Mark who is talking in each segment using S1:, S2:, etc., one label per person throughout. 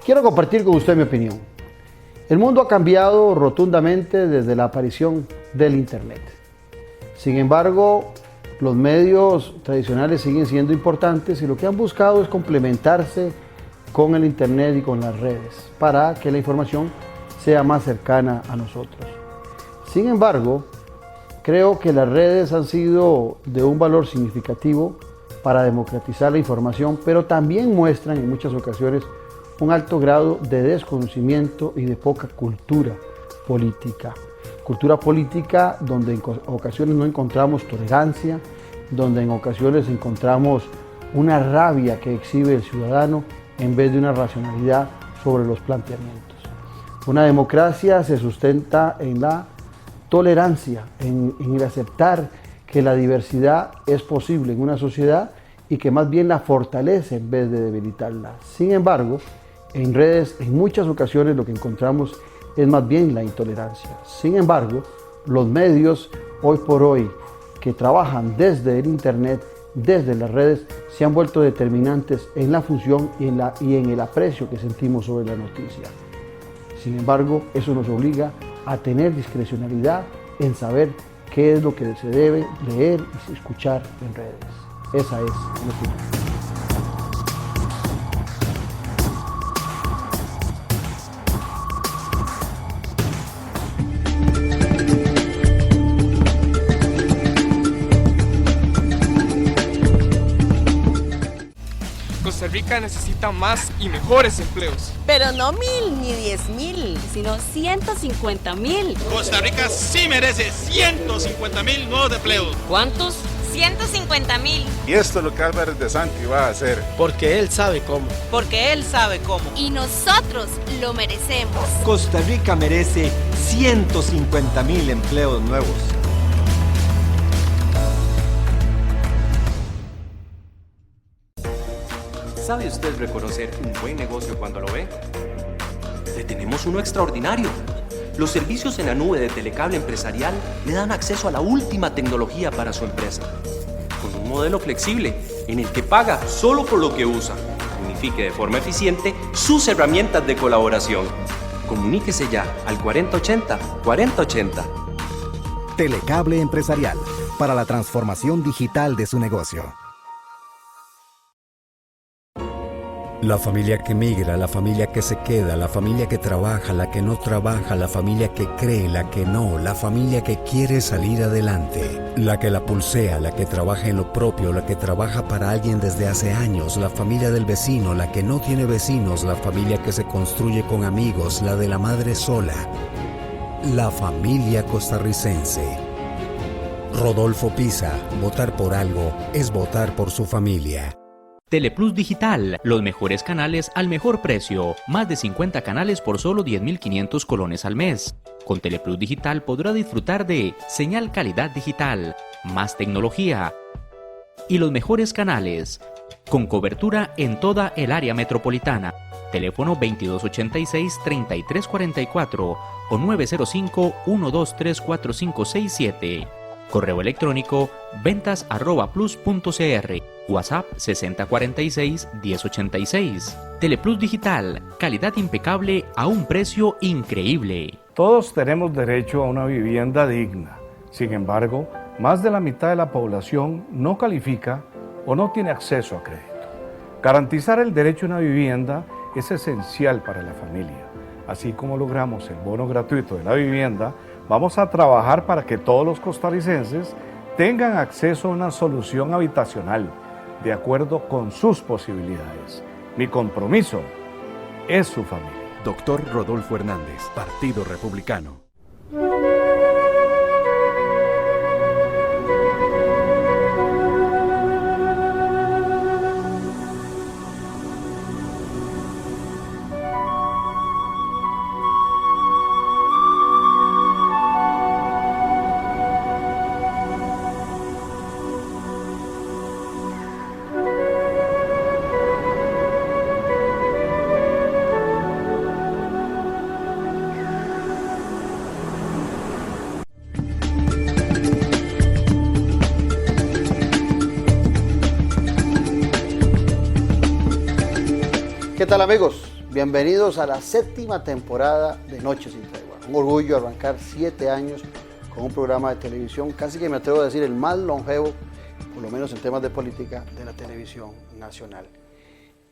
S1: Quiero compartir con usted mi opinión. El mundo ha cambiado rotundamente desde la aparición del Internet. Sin embargo, los medios tradicionales siguen siendo importantes y lo que han buscado es complementarse con el Internet y con las redes para que la información sea más cercana a nosotros. Sin embargo, creo que las redes han sido de un valor significativo para democratizar la información, pero también muestran en muchas ocasiones un alto grado de desconocimiento y de poca cultura política. Cultura política donde en ocasiones no encontramos tolerancia, donde en ocasiones encontramos una rabia que exhibe el ciudadano en vez de una racionalidad sobre los planteamientos. Una democracia se sustenta en la tolerancia, en el aceptar que la diversidad es posible en una sociedad y que más bien la fortalece en vez de debilitarla. Sin embargo, en redes en muchas ocasiones lo que encontramos es más bien la intolerancia. Sin embargo, los medios hoy por hoy que trabajan desde el Internet, desde las redes, se han vuelto determinantes en la función y en el aprecio que sentimos sobre la noticia. Sin embargo, eso nos obliga a tener discrecionalidad en saber qué es lo que se debe leer y escuchar en redes. Esa es mi opinión.
S2: Costa Rica necesita más y mejores empleos.
S3: Pero no 1000 ni 10,000,
S4: sino 150,000.
S5: Costa Rica sí merece 150,000 nuevos empleos.
S4: ¿Cuántos?
S3: 150,000.
S6: Y esto es lo que Álvarez de Santi va a hacer.
S7: Porque él sabe cómo.
S3: Porque él sabe cómo.
S4: Y nosotros lo merecemos.
S8: Costa Rica merece 150,000 empleos nuevos.
S9: ¿Sabe usted reconocer un buen negocio cuando lo ve? Le tenemos uno extraordinario. Los servicios en la nube de Telecable Empresarial le dan acceso a la última tecnología para su empresa. Con un modelo flexible en el que paga solo por lo que usa. Unifique de forma eficiente sus herramientas de colaboración. Comuníquese ya al 4080-4080.
S10: Telecable Empresarial, para la transformación digital de su negocio.
S11: La familia que migra, la familia que se queda, la familia que trabaja, la que no trabaja, la familia que cree, la que no, la familia que quiere salir adelante, la que la pulsea, la que trabaja en lo propio, la que trabaja para alguien desde hace años, la familia del vecino, la que no tiene vecinos, la familia que se construye con amigos, la de la madre sola, la familia costarricense. Rodolfo Pisa, votar por algo es votar por su familia.
S12: Teleplus Digital, los mejores canales al mejor precio. Más de 50 canales por solo 10.500 colones al mes. Con Teleplus Digital podrá disfrutar de señal calidad digital, más tecnología y los mejores canales, con cobertura en toda el área metropolitana. Teléfono 2286-3344 o 905-123-4567. Correo electrónico ventas@plus.cr. WhatsApp 6046-1086. Teleplus Digital, calidad impecable a un precio increíble.
S13: Todos tenemos derecho a una vivienda digna. Sin embargo, más de la mitad de la población no califica o no tiene acceso a crédito. Garantizar el derecho a una vivienda es esencial para la familia. Así como logramos el bono gratuito de la vivienda, vamos a trabajar para que todos los costarricenses tengan acceso a una solución habitacional de acuerdo con sus posibilidades. Mi compromiso es su familia.
S14: Doctor Rodolfo Hernández, Partido Republicano.
S1: ¿Qué tal, amigos? Bienvenidos a la 7ª temporada de Noches sin Tregua. Un orgullo arrancar 7 años con un programa de televisión, casi que me atrevo a decir el más longevo, por lo menos en temas de política, de la televisión nacional.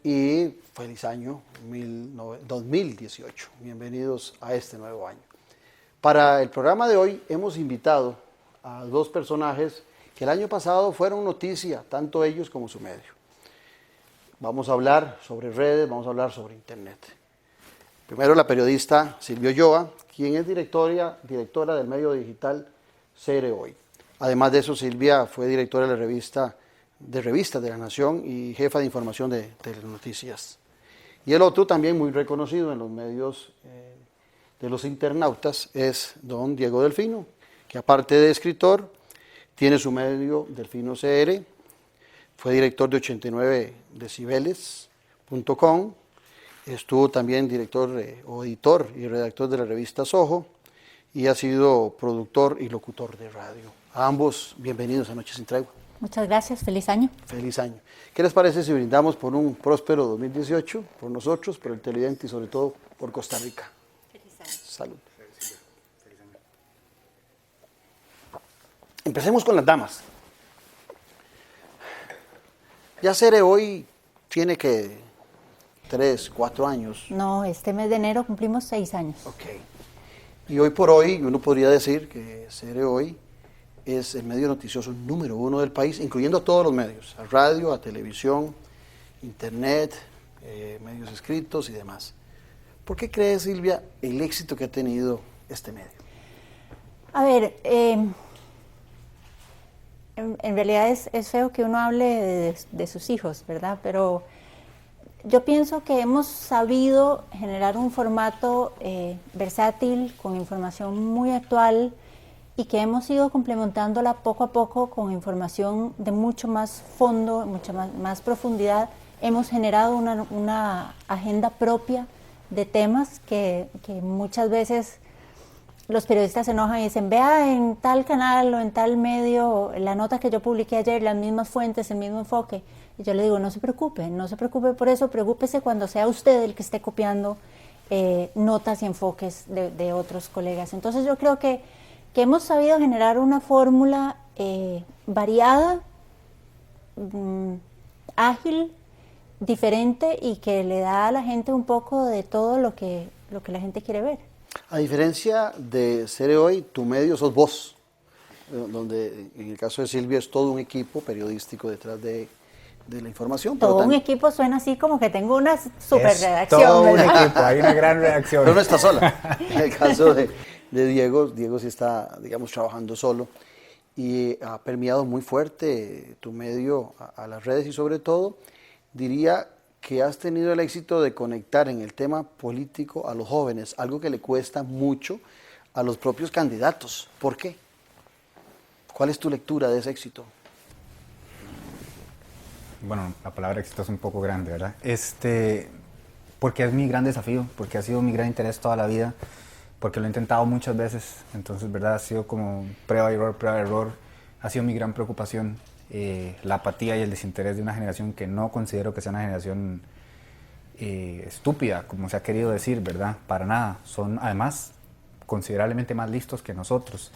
S1: Y feliz año 2018. Bienvenidos a este nuevo año. Para el programa de hoy hemos invitado a 2 personajes que el año pasado fueron noticia, tanto ellos como su medio. Vamos a hablar sobre redes, vamos a hablar sobre internet. Primero la periodista Silvia Ulloa, quien es directora del medio digital CR Hoy. Además de eso, Silvia fue directora de la Revistas de la Nación y jefa de información de Telenoticias. Y el otro, también muy reconocido en los medios de los internautas, es don Diego Delfino, que aparte de escritor, tiene su medio Delfino CR, fue director de 89decibeles.com, estuvo también director o editor y redactor de la revista Soho y ha sido productor y locutor de radio. A ambos, bienvenidos a Noches sin Tregua.
S7: Muchas gracias, feliz año.
S1: Feliz año. ¿Qué les parece si brindamos por un próspero 2018, por nosotros, por el televidente y sobre todo por Costa Rica?
S7: Feliz año.
S1: Salud. Feliz año. Empecemos con las damas. Ya CR Hoy tiene que 3, 4 años.
S7: No, este mes de enero cumplimos 6 años.
S1: Ok. Y hoy por hoy uno podría decir que CR Hoy es el medio noticioso número 1 del país, incluyendo a todos los medios, a radio, a televisión, internet, medios escritos y demás. ¿Por qué cree, Silvia, el éxito que ha tenido este medio?
S7: A ver, en realidad es feo que uno hable de sus hijos, ¿verdad? Pero yo pienso que hemos sabido generar un formato versátil, con información muy actual, y que hemos ido complementándola poco a poco con información de mucho más fondo, mucha más profundidad. Hemos generado una agenda propia de temas que muchas veces los periodistas se enojan y dicen, vea en tal canal o en tal medio la nota que yo publiqué ayer, las mismas fuentes, el mismo enfoque. Y yo le digo, no se preocupe por eso, preocúpese cuando sea usted el que esté copiando notas y enfoques de otros colegas. Entonces yo creo que hemos sabido generar una fórmula variada, ágil, diferente y que le da a la gente un poco de todo lo que la gente quiere ver.
S1: A diferencia de CR Hoy, tu medio sos vos, donde en el caso de Silvia es todo un equipo periodístico detrás de la información.
S7: Todo un equipo suena así como que tengo una super redacción.
S15: Todo un equipo, hay una gran redacción.
S1: Pero no está sola. En el caso de Diego sí está, digamos, trabajando solo y ha permeado muy fuerte tu medio a las redes y sobre todo diría que has tenido el éxito de conectar en el tema político a los jóvenes, algo que le cuesta mucho a los propios candidatos. ¿Por qué? ¿Cuál es tu lectura de ese éxito?
S15: Bueno, la palabra éxito es un poco grande, ¿verdad? Porque es mi gran desafío, porque ha sido mi gran interés toda la vida, porque lo he intentado muchas veces, entonces, ¿verdad? Ha sido como prueba y error, ha sido mi gran preocupación, la apatía y el desinterés de una generación que no considero que sea una generación estúpida, como se ha querido decir, ¿verdad? Para nada, son además considerablemente más listos que nosotros.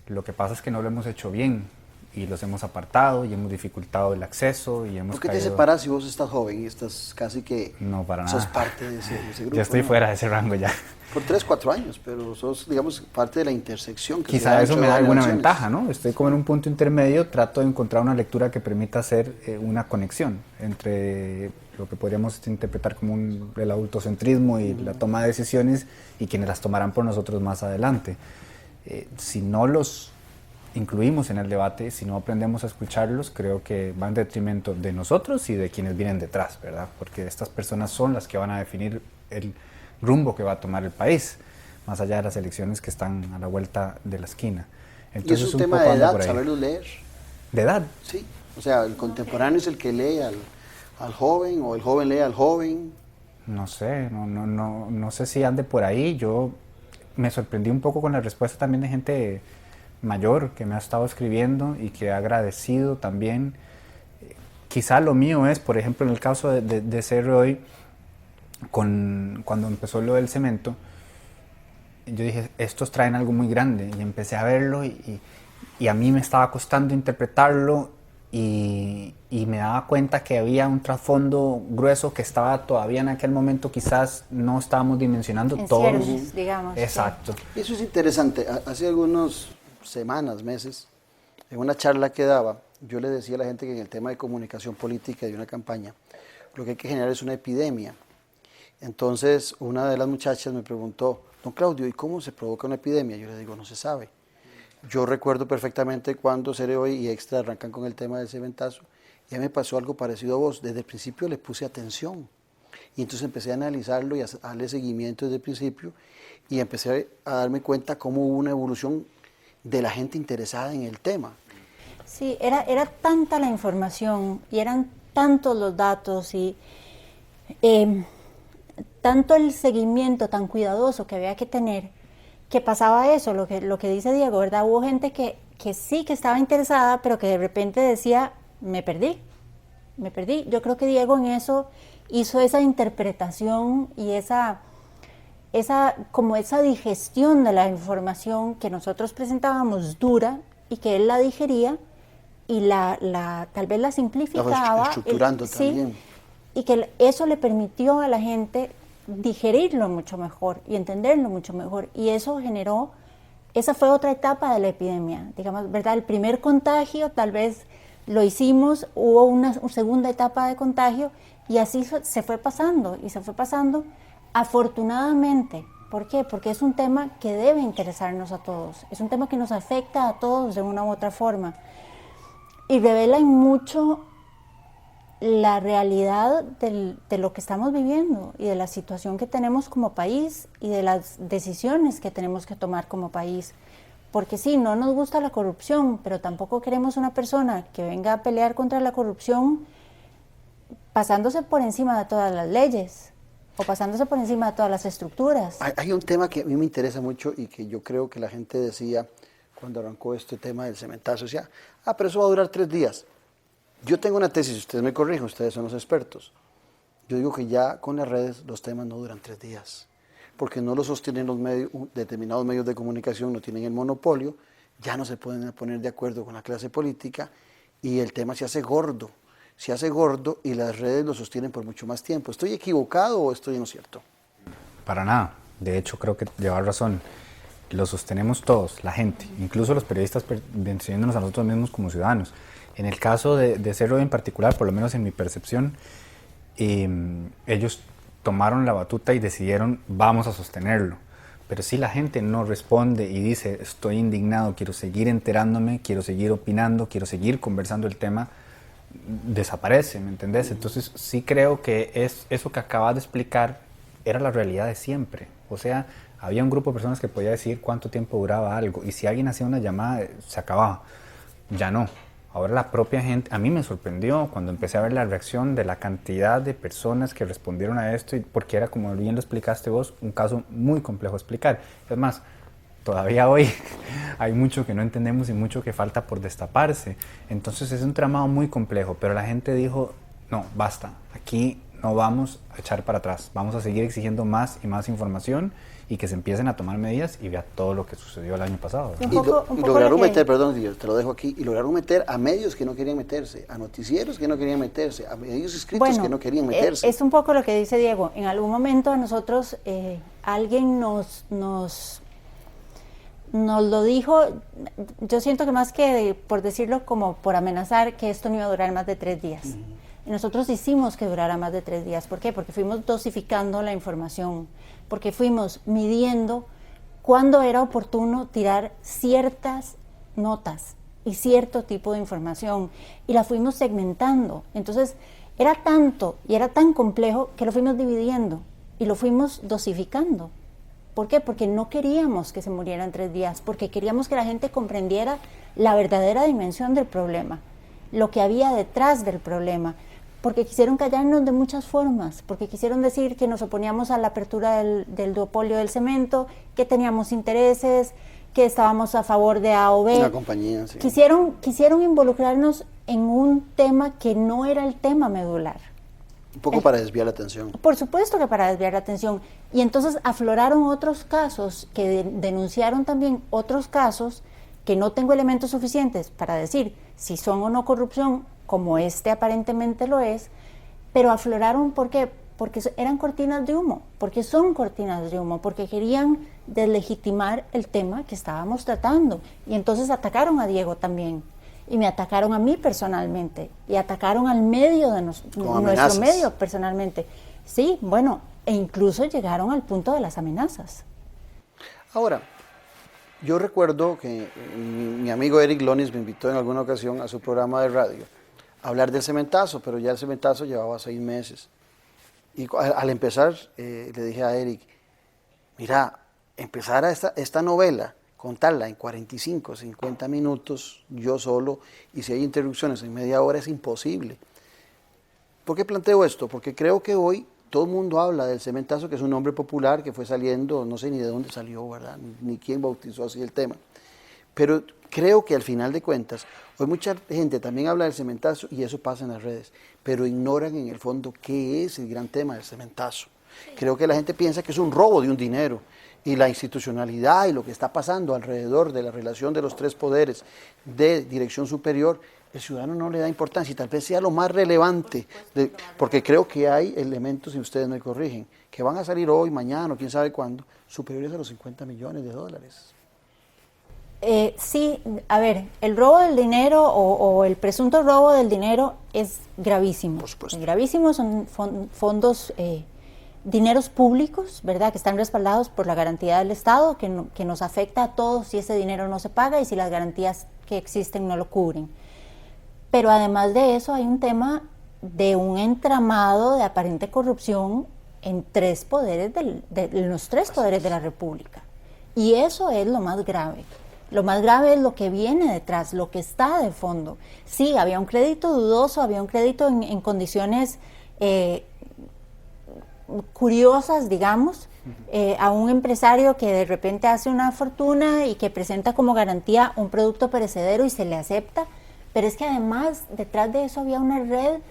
S15: Lo que pasa es que no lo hemos hecho bien y los hemos apartado y hemos dificultado el acceso y hemos
S1: ¿Por qué te separas si vos estás joven y estás casi que
S15: no, para
S1: sos
S15: nada.
S1: parte de ese grupo?
S15: Ya estoy fuera de ese rango ya.
S1: Por 3, 4 años, pero sos, digamos, parte de la intersección. Que
S15: quizá eso me da alguna ventaja, ¿no? Estoy como en un punto intermedio, trato de encontrar una lectura que permita hacer una conexión entre lo que podríamos interpretar como el adultocentrismo y la toma de decisiones y quienes las tomarán por nosotros más adelante. Si no los incluimos en el debate, si no aprendemos a escucharlos, creo que va en detrimento de nosotros y de quienes vienen detrás, ¿verdad? Porque estas personas son las que van a definir el rumbo que va a tomar el país, más allá de las elecciones que están a la vuelta de la esquina. Entonces,
S1: ¿y es un tema de edad, saberlos leer?
S15: ¿De edad?
S1: Sí, o sea, el contemporáneo es el que lee al joven, o el joven lee al joven.
S15: No sé, no sé si ande por ahí. Yo me sorprendí un poco con la respuesta también de gente mayor que me ha estado escribiendo y que ha agradecido también. Quizá lo mío es, por ejemplo, en el caso de CR Hoy, cuando empezó lo del cemento, yo dije, estos traen algo muy grande, y empecé a verlo y a mí me estaba costando interpretarlo y me daba cuenta que había un trasfondo grueso que estaba todavía en aquel momento, quizás no estábamos dimensionando
S7: en
S15: todos.
S7: ciernes, digamos.
S15: Exacto.
S1: Sí. Eso es interesante. Hace algunas semanas, meses, en una charla que daba, yo le decía a la gente que en el tema de comunicación política de una campaña, lo que hay que generar es una epidemia. Entonces, una de las muchachas me preguntó, don Claudio, ¿y cómo se provoca una epidemia? Yo le digo, no se sabe. Yo recuerdo perfectamente cuando Cere Hoy y Extra arrancan con el tema del cementazo, y a mí me pasó algo parecido a vos. Desde el principio le puse atención, y entonces empecé a analizarlo y a darle seguimiento desde el principio, y empecé a darme cuenta cómo hubo una evolución de la gente interesada en el tema.
S7: Sí, era tanta la información, y eran tantos los datos, y tanto el seguimiento tan cuidadoso que había que tener, que pasaba eso, lo que dice Diego, ¿verdad? Hubo gente que sí que estaba interesada, pero que de repente decía, me perdí. Yo creo que Diego en eso hizo esa interpretación y esa digestión de la información que nosotros presentábamos dura, y que él la digería y tal vez la simplificaba.
S1: La estructurando también.
S7: Sí, y que eso le permitió a la gente digerirlo mucho mejor y entenderlo mucho mejor, y eso generó, esa fue otra etapa de la epidemia, digamos, ¿verdad? El primer contagio tal vez lo hicimos, hubo una segunda etapa de contagio, y así se fue pasando, afortunadamente. ¿Por qué? Porque es un tema que debe interesarnos a todos, es un tema que nos afecta a todos de una u otra forma, y revela en mucho la realidad de lo que estamos viviendo, y de la situación que tenemos como país, y de las decisiones que tenemos que tomar como país. Porque sí, no nos gusta la corrupción, pero tampoco queremos una persona que venga a pelear contra la corrupción pasándose por encima de todas las leyes, o pasándose por encima de todas las estructuras.
S1: Hay un tema que a mí me interesa mucho, y que yo creo que la gente decía cuando arrancó este tema del cementazo, decía, pero eso va a durar 3 días. Yo tengo una tesis, ustedes me corrigen, ustedes son los expertos. Yo digo que ya con las redes los temas no duran 3 días, porque no lo sostienen los medios, determinados medios de comunicación no tienen el monopolio, ya no se pueden poner de acuerdo con la clase política, y el tema se hace gordo, y las redes lo sostienen por mucho más tiempo. ¿Estoy equivocado o estoy en lo cierto?
S15: Para nada, de hecho creo que lleva razón. Lo sostenemos todos, la gente, incluso los periodistas, venciéndonos a nosotros mismos como ciudadanos. En el caso de Cere Hoy en particular, por lo menos en mi percepción, ellos tomaron la batuta y decidieron, vamos a sostenerlo. Pero si la gente no responde y dice, estoy indignado, quiero seguir enterándome, quiero seguir opinando, quiero seguir conversando el tema, desaparece, ¿me entendés? Entonces sí creo que eso que acabas de explicar era la realidad de siempre. O sea, había un grupo de personas que podía decir cuánto tiempo duraba algo, y si alguien hacía una llamada, se acababa. Ya no. Ahora la propia gente, a mí me sorprendió cuando empecé a ver la reacción de la cantidad de personas que respondieron a esto, porque era, como bien lo explicaste vos, un caso muy complejo de explicar. Es más, todavía hoy hay mucho que no entendemos y mucho que falta por destaparse. Entonces es un tramado muy complejo, pero la gente dijo, no, basta, aquí no vamos a echar para atrás, vamos a seguir exigiendo más y más información, y que se empiecen a tomar medidas, y vea todo lo que sucedió el año pasado.
S1: Y lograron meter, perdón, te lo dejo aquí, y lograron meter a medios que no querían meterse, a noticieros que no querían meterse, a medios escritos que no querían meterse.
S7: Es un poco lo que dice Diego. En algún momento a nosotros alguien nos lo dijo, yo siento que más que por decirlo, como por amenazar, que esto no iba a durar más de 3 días. Y nosotros hicimos que durara más de 3 días. ¿Por qué? Porque fuimos dosificando la información, porque fuimos midiendo cuándo era oportuno tirar ciertas notas y cierto tipo de información, y la fuimos segmentando. Entonces era tanto y era tan complejo que lo fuimos dividiendo y lo fuimos dosificando. ¿Por qué? Porque no queríamos que se muriera en 3 días, porque queríamos que la gente comprendiera la verdadera dimensión del problema, lo que había detrás del problema, porque quisieron callarnos de muchas formas, porque quisieron decir que nos oponíamos a la apertura del duopolio del cemento, que teníamos intereses, que estábamos a favor de A o B.
S1: Una compañía, sí.
S7: Quisieron involucrarnos en un tema que no era el tema medular.
S1: Un poco para desviar la atención.
S7: Por supuesto que para desviar la atención. Y entonces afloraron otros casos que denunciaron también otros casos que no tengo elementos suficientes para decir si son o no corrupción, como este aparentemente lo es, pero afloraron ¿por qué? Porque eran cortinas de humo, porque son cortinas de humo, porque querían deslegitimar el tema que estábamos tratando. Y entonces atacaron a Diego también. Y me atacaron a mí personalmente, y atacaron al medio de nuestro medio personalmente. Sí, bueno, e incluso llegaron al punto de las amenazas.
S1: Ahora, yo recuerdo que mi amigo Eric Lonis me invitó en alguna ocasión a su programa de radio a hablar del cementazo, pero ya el cementazo llevaba 6 meses. Y al empezar, le dije a Eric, mira, empezar esta novela, contarla en 45, 50 minutos, yo solo, y si hay interrupciones en media hora es imposible. ¿Por qué planteo esto? Porque creo que hoy todo el mundo habla del cementazo, que es un nombre popular que fue saliendo, no sé ni de dónde salió, ¿verdad? Ni quién bautizó así el tema. Pero creo que al final de cuentas, hoy mucha gente también habla del cementazo y eso pasa en las redes, pero ignoran en el fondo qué es el gran tema del cementazo. Creo que la gente piensa que es un robo de un dinero. Y la institucionalidad y lo que está pasando alrededor de la relación de los 3 poderes de dirección superior, el ciudadano no le da importancia y tal vez sea lo más relevante, porque creo que hay elementos, si ustedes me corrigen, que van a salir hoy, mañana o quién sabe cuándo, superiores a los $50 millones.
S7: Sí, a ver, el robo del dinero o el presunto robo del dinero es gravísimo.
S1: Por supuesto.
S7: Es gravísimo, son fondos... dineros públicos, ¿verdad?, que están respaldados por la garantía del Estado, que nos afecta a todos si ese dinero no se paga y si las garantías que existen no lo cubren. Pero además de eso hay un tema de un entramado de aparente corrupción en 3 poderes, los 3 poderes de la República. Y eso es lo más grave. Lo más grave es lo que viene detrás, lo que está de fondo. Sí, había un crédito dudoso, había un crédito en condiciones... curiosas, digamos, a un empresario que de repente hace una fortuna y que presenta como garantía un producto perecedero y se le acepta, pero es que además detrás de eso había una red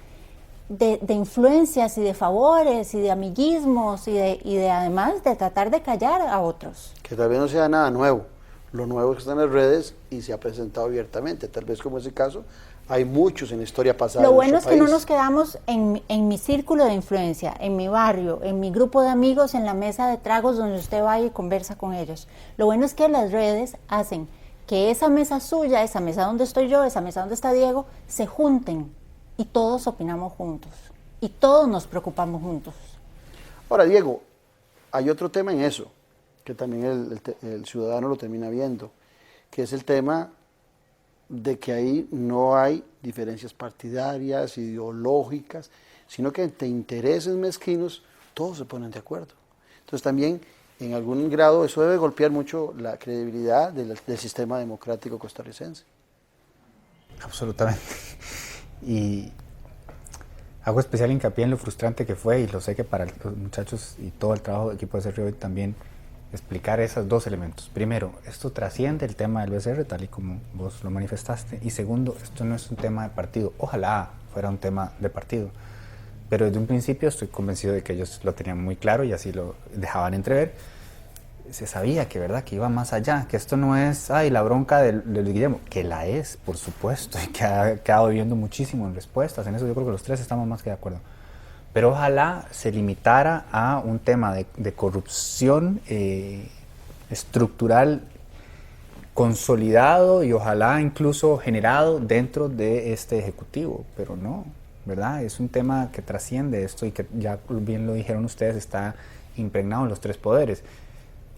S7: de influencias y de favores y de amiguismos y de además de tratar de callar a otros.
S1: Que tal vez no sea nada nuevo, lo nuevo es que está en las redes y se ha presentado abiertamente, tal vez como ese caso, hay muchos en la historia pasada.
S7: Lo bueno es que no nos quedamos en mi círculo de influencia, en mi barrio, en mi grupo de amigos, en la mesa de tragos donde usted va y conversa con ellos. Lo bueno es que las redes hacen que esa mesa suya, esa mesa donde estoy yo, esa mesa donde está Diego, se junten y todos opinamos juntos y todos nos preocupamos juntos.
S1: Ahora, Diego, hay otro tema en eso, que también el ciudadano lo termina viendo, que es el tema de que ahí no hay diferencias partidarias, ideológicas, sino que entre intereses mezquinos todos se ponen de acuerdo. Entonces también, en algún grado, eso debe golpear mucho la credibilidad del sistema democrático costarricense.
S15: Absolutamente. Y hago especial hincapié en lo frustrante que fue, y lo sé que para los muchachos y todo el trabajo del equipo de CRI también, explicar esos 2 elementos. Primero, esto trasciende el tema del BCR, tal y como vos lo manifestaste. Y segundo, esto no es un tema de partido. Ojalá fuera un tema de partido. Pero desde un principio estoy convencido de que ellos lo tenían muy claro y así lo dejaban entrever. Se sabía que, ¿verdad?, que iba más allá, que esto no es, la bronca de Guillermo, que la es, por supuesto, y que ha quedado viviendo muchísimo en respuestas. En eso yo creo que los 3 estamos más que de acuerdo. Pero ojalá se limitara a un tema de corrupción estructural consolidado y ojalá incluso generado dentro de este Ejecutivo, pero no, ¿verdad? Es un tema que trasciende esto y que ya bien lo dijeron ustedes, está impregnado en los 3 poderes,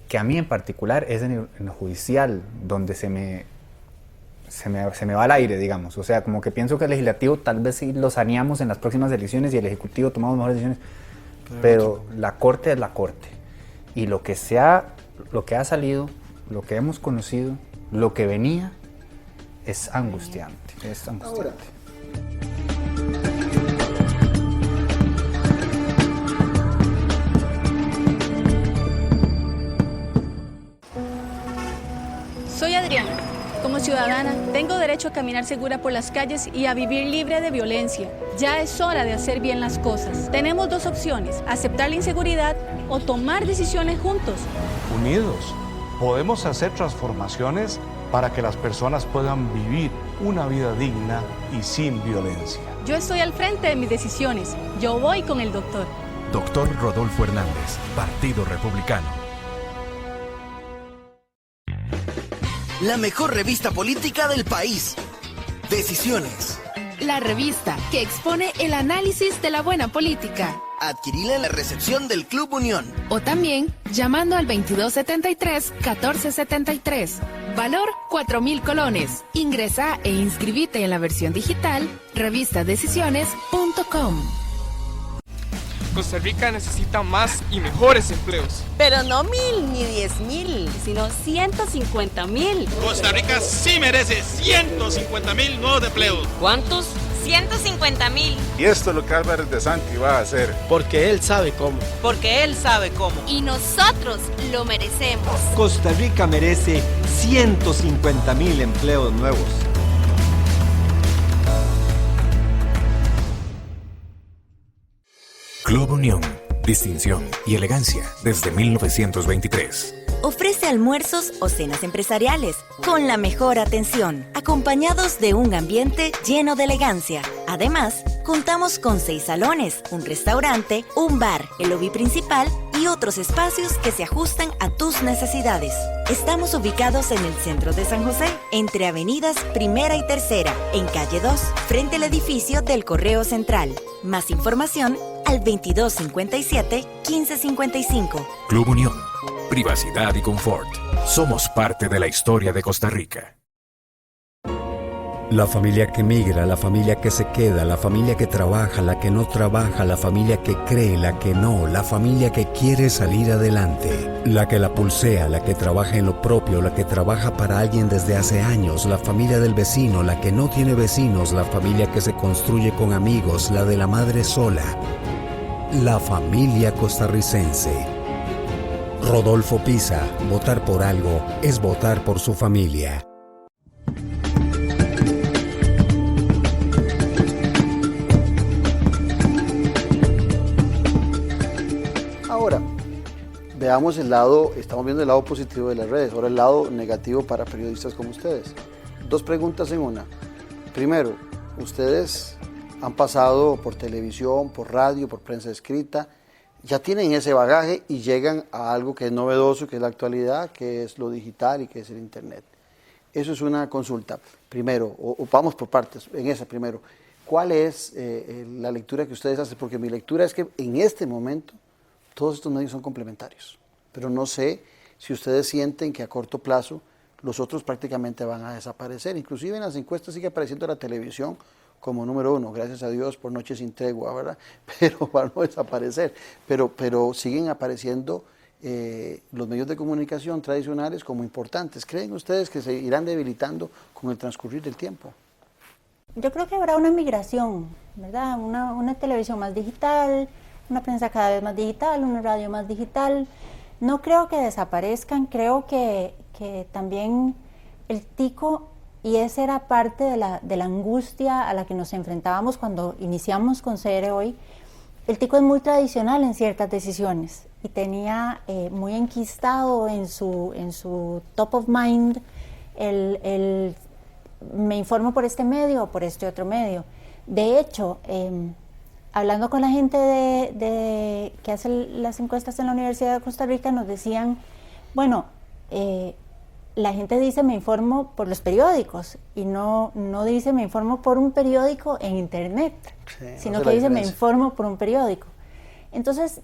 S15: que a mí en particular es en el judicial, donde se me va al aire, digamos. O sea, como que pienso que el legislativo tal vez sí lo saneamos en las próximas elecciones y el ejecutivo tomamos mejores decisiones, pero la corte es la corte. Y lo que ha salido, lo que hemos conocido, lo que venía, es angustiante. Es angustiante.
S1: Ahora,
S16: soy Adriana. Como ciudadana, tengo derecho a caminar segura por las calles y a vivir libre de violencia. Ya es hora de hacer bien las cosas. Tenemos dos opciones, aceptar la inseguridad o tomar decisiones juntos.
S13: Unidos, podemos hacer transformaciones para que las personas puedan vivir una vida digna y sin violencia.
S16: Yo estoy al frente de mis decisiones. Yo voy con el doctor.
S14: Doctor Rodolfo Hernández, Partido Republicano.
S17: La mejor revista política del país. Decisiones.
S18: La revista que expone el análisis de la buena política.
S17: Adquirila en la recepción del Club Unión.
S18: O también llamando al 2273-1473. Valor 4,000 colones. Ingresa e inscribite en la versión digital revistadecisiones.com.
S2: Costa Rica necesita más y mejores empleos.
S3: Pero no 1,000 ni 10,000,
S4: sino 150,000.
S5: Costa Rica sí merece 150,000 nuevos empleos.
S3: ¿Cuántos? 150,000.
S6: Y esto es lo que Álvarez de Santi va a hacer.
S3: Porque él sabe cómo. Porque él sabe cómo.
S4: Y nosotros lo merecemos.
S8: Costa Rica merece 150,000 empleos nuevos.
S14: Club Unión, distinción y elegancia desde 1923.
S19: Ofrece almuerzos o cenas empresariales con la mejor atención, acompañados de un ambiente lleno de elegancia. Además, contamos con 6 salones, un restaurante, un bar, el lobby principal y otros espacios que se ajustan a tus necesidades. Estamos ubicados en el centro de San José, entre avenidas Primera y Tercera, en calle 2, frente al edificio del Correo Central. Más información al 2257-1555.
S14: Club Unión, privacidad y confort. Somos parte de la historia de Costa Rica.
S11: La familia que migra, la familia que se queda, la familia que trabaja, la que no trabaja, la familia que cree, la que no, la familia que quiere salir adelante, la que la pulsea, la que trabaja en lo propio, la que trabaja para alguien desde hace años, la familia del vecino, la que no tiene vecinos, la familia que se construye con amigos, la de la madre sola, la familia costarricense. Rodolfo Pisa, votar por algo es votar por su familia.
S1: Ahora, veamos el lado, estamos viendo el lado positivo de las redes, ahora el lado negativo para periodistas como ustedes. 2 preguntas en una. Primero, ustedes han pasado por televisión, por radio, por prensa escrita, ya tienen ese bagaje y llegan a algo que es novedoso, que es la actualidad, que es lo digital y que es el internet. Eso es una consulta. Primero, o vamos por partes, en esa primero, ¿cuál es la lectura que ustedes hacen? Porque mi lectura es que en este momento todos estos medios son complementarios, pero no sé si ustedes sienten que a corto plazo los otros prácticamente van a desaparecer. Inclusive en las encuestas sigue apareciendo la televisión como número 1, gracias a Dios por Noche sin Tregua, ¿verdad? Pero para no desaparecer, pero siguen apareciendo los medios de comunicación tradicionales como importantes. ¿Creen ustedes que se irán debilitando con el transcurrir del tiempo?
S7: Yo creo que habrá una migración, ¿verdad? Una televisión más digital, una prensa cada vez más digital, una radio más digital. No creo que desaparezcan, creo que también el tico, y esa era parte de la angustia a la que nos enfrentábamos cuando iniciamos con CR Hoy, el tico es muy tradicional en ciertas decisiones y tenía muy enquistado en su top of mind el me informo por este medio o por este otro medio. De hecho, hablando con la gente que hace las encuestas en la Universidad de Costa Rica, nos decían, bueno, la gente dice me informo por los periódicos y no dice me informo por un periódico en internet, sino que dice me informo por un periódico. Entonces,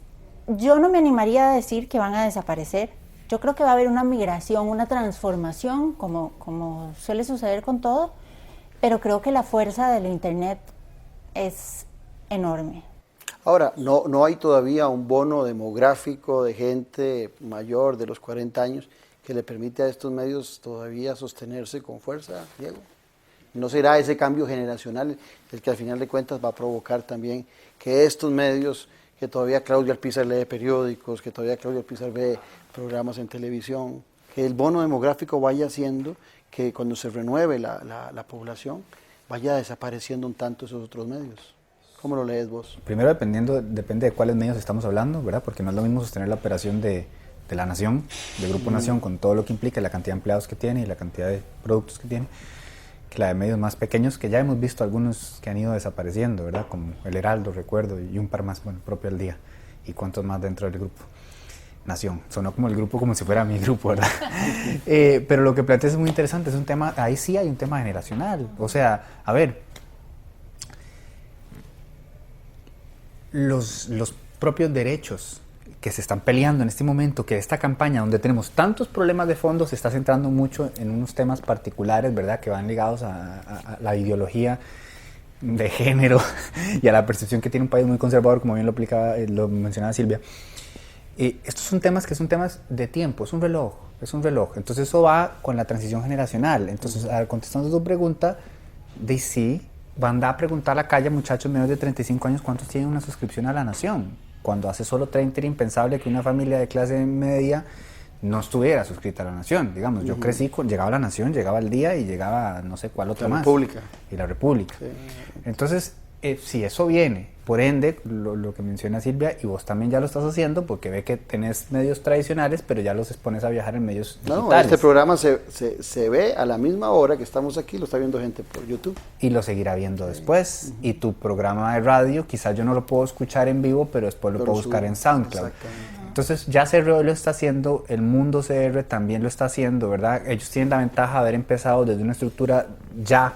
S7: yo no me animaría a decir que van a desaparecer. Yo creo que va a haber una migración, una transformación, como suele suceder con todo, pero creo que la fuerza del internet es enorme.
S1: Ahora, no hay todavía un bono demográfico de gente mayor de los 40 años que le permite a estos medios todavía sostenerse con fuerza, Diego. ¿No será ese cambio generacional el que al final de cuentas va a provocar también que estos medios, que todavía Claudio Alpizar lee periódicos, que todavía Claudio Alpizar ve programas en televisión, que el bono demográfico vaya haciendo que cuando se renueve la población vaya desapareciendo un tanto esos otros medios. ¿Cómo lo lees vos?
S15: Primero, depende de cuáles medios estamos hablando, ¿verdad? Porque no es lo mismo sostener la operación de La Nación, de Grupo Nación, con todo lo que implica, la cantidad de empleados que tiene y la cantidad de productos que tiene, que la de medios más pequeños, que ya hemos visto algunos que han ido desapareciendo, ¿verdad? Como El Heraldo, recuerdo, y un par más, bueno, Propio al Día, y cuántos más dentro del Grupo Nación. Sonó como el grupo, como si fuera mi grupo, ¿verdad? Pero lo que planteas es muy interesante, es un tema, ahí sí hay un tema generacional. O sea, a ver, los propios derechos que se están peleando en este momento, que esta campaña donde tenemos tantos problemas de fondo se está centrando mucho en unos temas particulares, ¿verdad? Que van ligados a la ideología de género y a la percepción que tiene un país muy conservador, como bien lo mencionaba Silvia. Estos son temas que son temas de tiempo, es un reloj. Entonces eso va con la transición generacional. Entonces, contestando tu pregunta, de sí, van a preguntar a la calle, muchachos menores de 35 años, ¿cuántos tienen una suscripción a La Nación? Cuando hace solo 30 era impensable que una familia de clase media no estuviera suscrita a La Nación. Digamos, yo crecí, llegaba a La Nación, llegaba El Día y llegaba no sé cuál otra más. Y La República. Sí. Entonces, si eso viene, por ende, lo que menciona Silvia, y vos también ya lo estás haciendo, porque ve que tenés medios tradicionales, pero ya los expones a viajar en medios digitales.
S1: No, este programa se ve a la misma hora que estamos aquí, lo está viendo gente por YouTube.
S15: Y lo seguirá viendo después. Y tu programa de radio, quizás yo no lo puedo escuchar en vivo, pero después lo puedo buscar en SoundCloud. Entonces ya CRO lo está haciendo, el mundo CR también lo está haciendo, ¿verdad? Ellos tienen la ventaja de haber empezado desde una estructura ya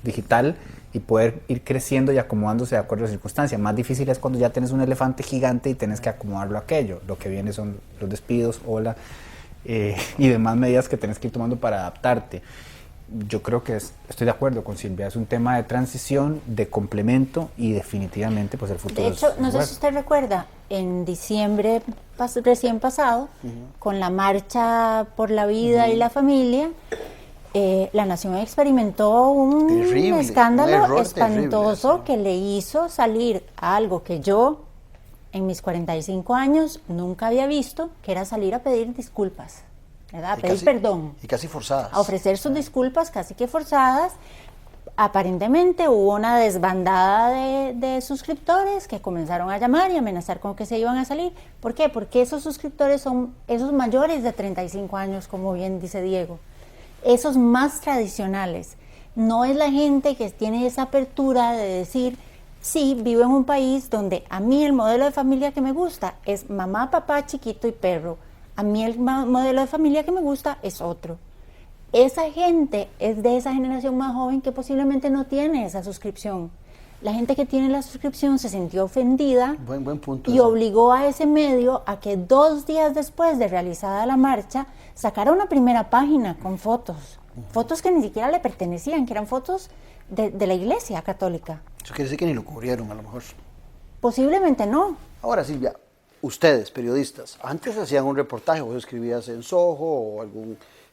S15: digital y poder ir creciendo y acomodándose de acuerdo a las circunstancias. Más difícil es cuando ya tienes un elefante gigante y tienes que acomodarlo a aquello. Lo que viene son los despidos, y demás medidas que tienes que ir tomando para adaptarte. Yo creo que estoy de acuerdo con Silvia, es un tema de transición, de complemento y definitivamente pues el futuro.
S7: De hecho, no sé si usted recuerda, en diciembre recién pasado, con la marcha por la vida y la familia, La Nación experimentó un escándalo espantoso que le hizo salir a algo que yo, en mis 45 años, nunca había visto, que era salir a pedir disculpas, ¿verdad? A pedir perdón.
S1: Y casi forzadas.
S7: A ofrecer sus disculpas casi que forzadas. Aparentemente hubo una desbandada de suscriptores que comenzaron a llamar y amenazar con que se iban a salir. ¿Por qué? Porque esos suscriptores son esos mayores de 35 años, como bien dice Diego. Esos más tradicionales. No es la gente que tiene esa apertura de decir, sí, vivo en un país donde a mí el modelo de familia que me gusta es mamá, papá, chiquito y perro. A mí el modelo de familia que me gusta es otro. Esa gente es de esa generación más joven que posiblemente no tiene esa suscripción. La gente que tiene la suscripción se sintió ofendida
S1: buen punto,
S7: y obligó a ese medio a que 2 días después de realizada la marcha sacara una primera página con fotos que ni siquiera le pertenecían, que eran fotos de la Iglesia Católica.
S1: Eso quiere decir que ni lo cubrieron a lo mejor.
S7: Posiblemente no.
S1: Ahora, Silvia, ustedes, periodistas, antes hacían un reportaje, vos escribías en Soho o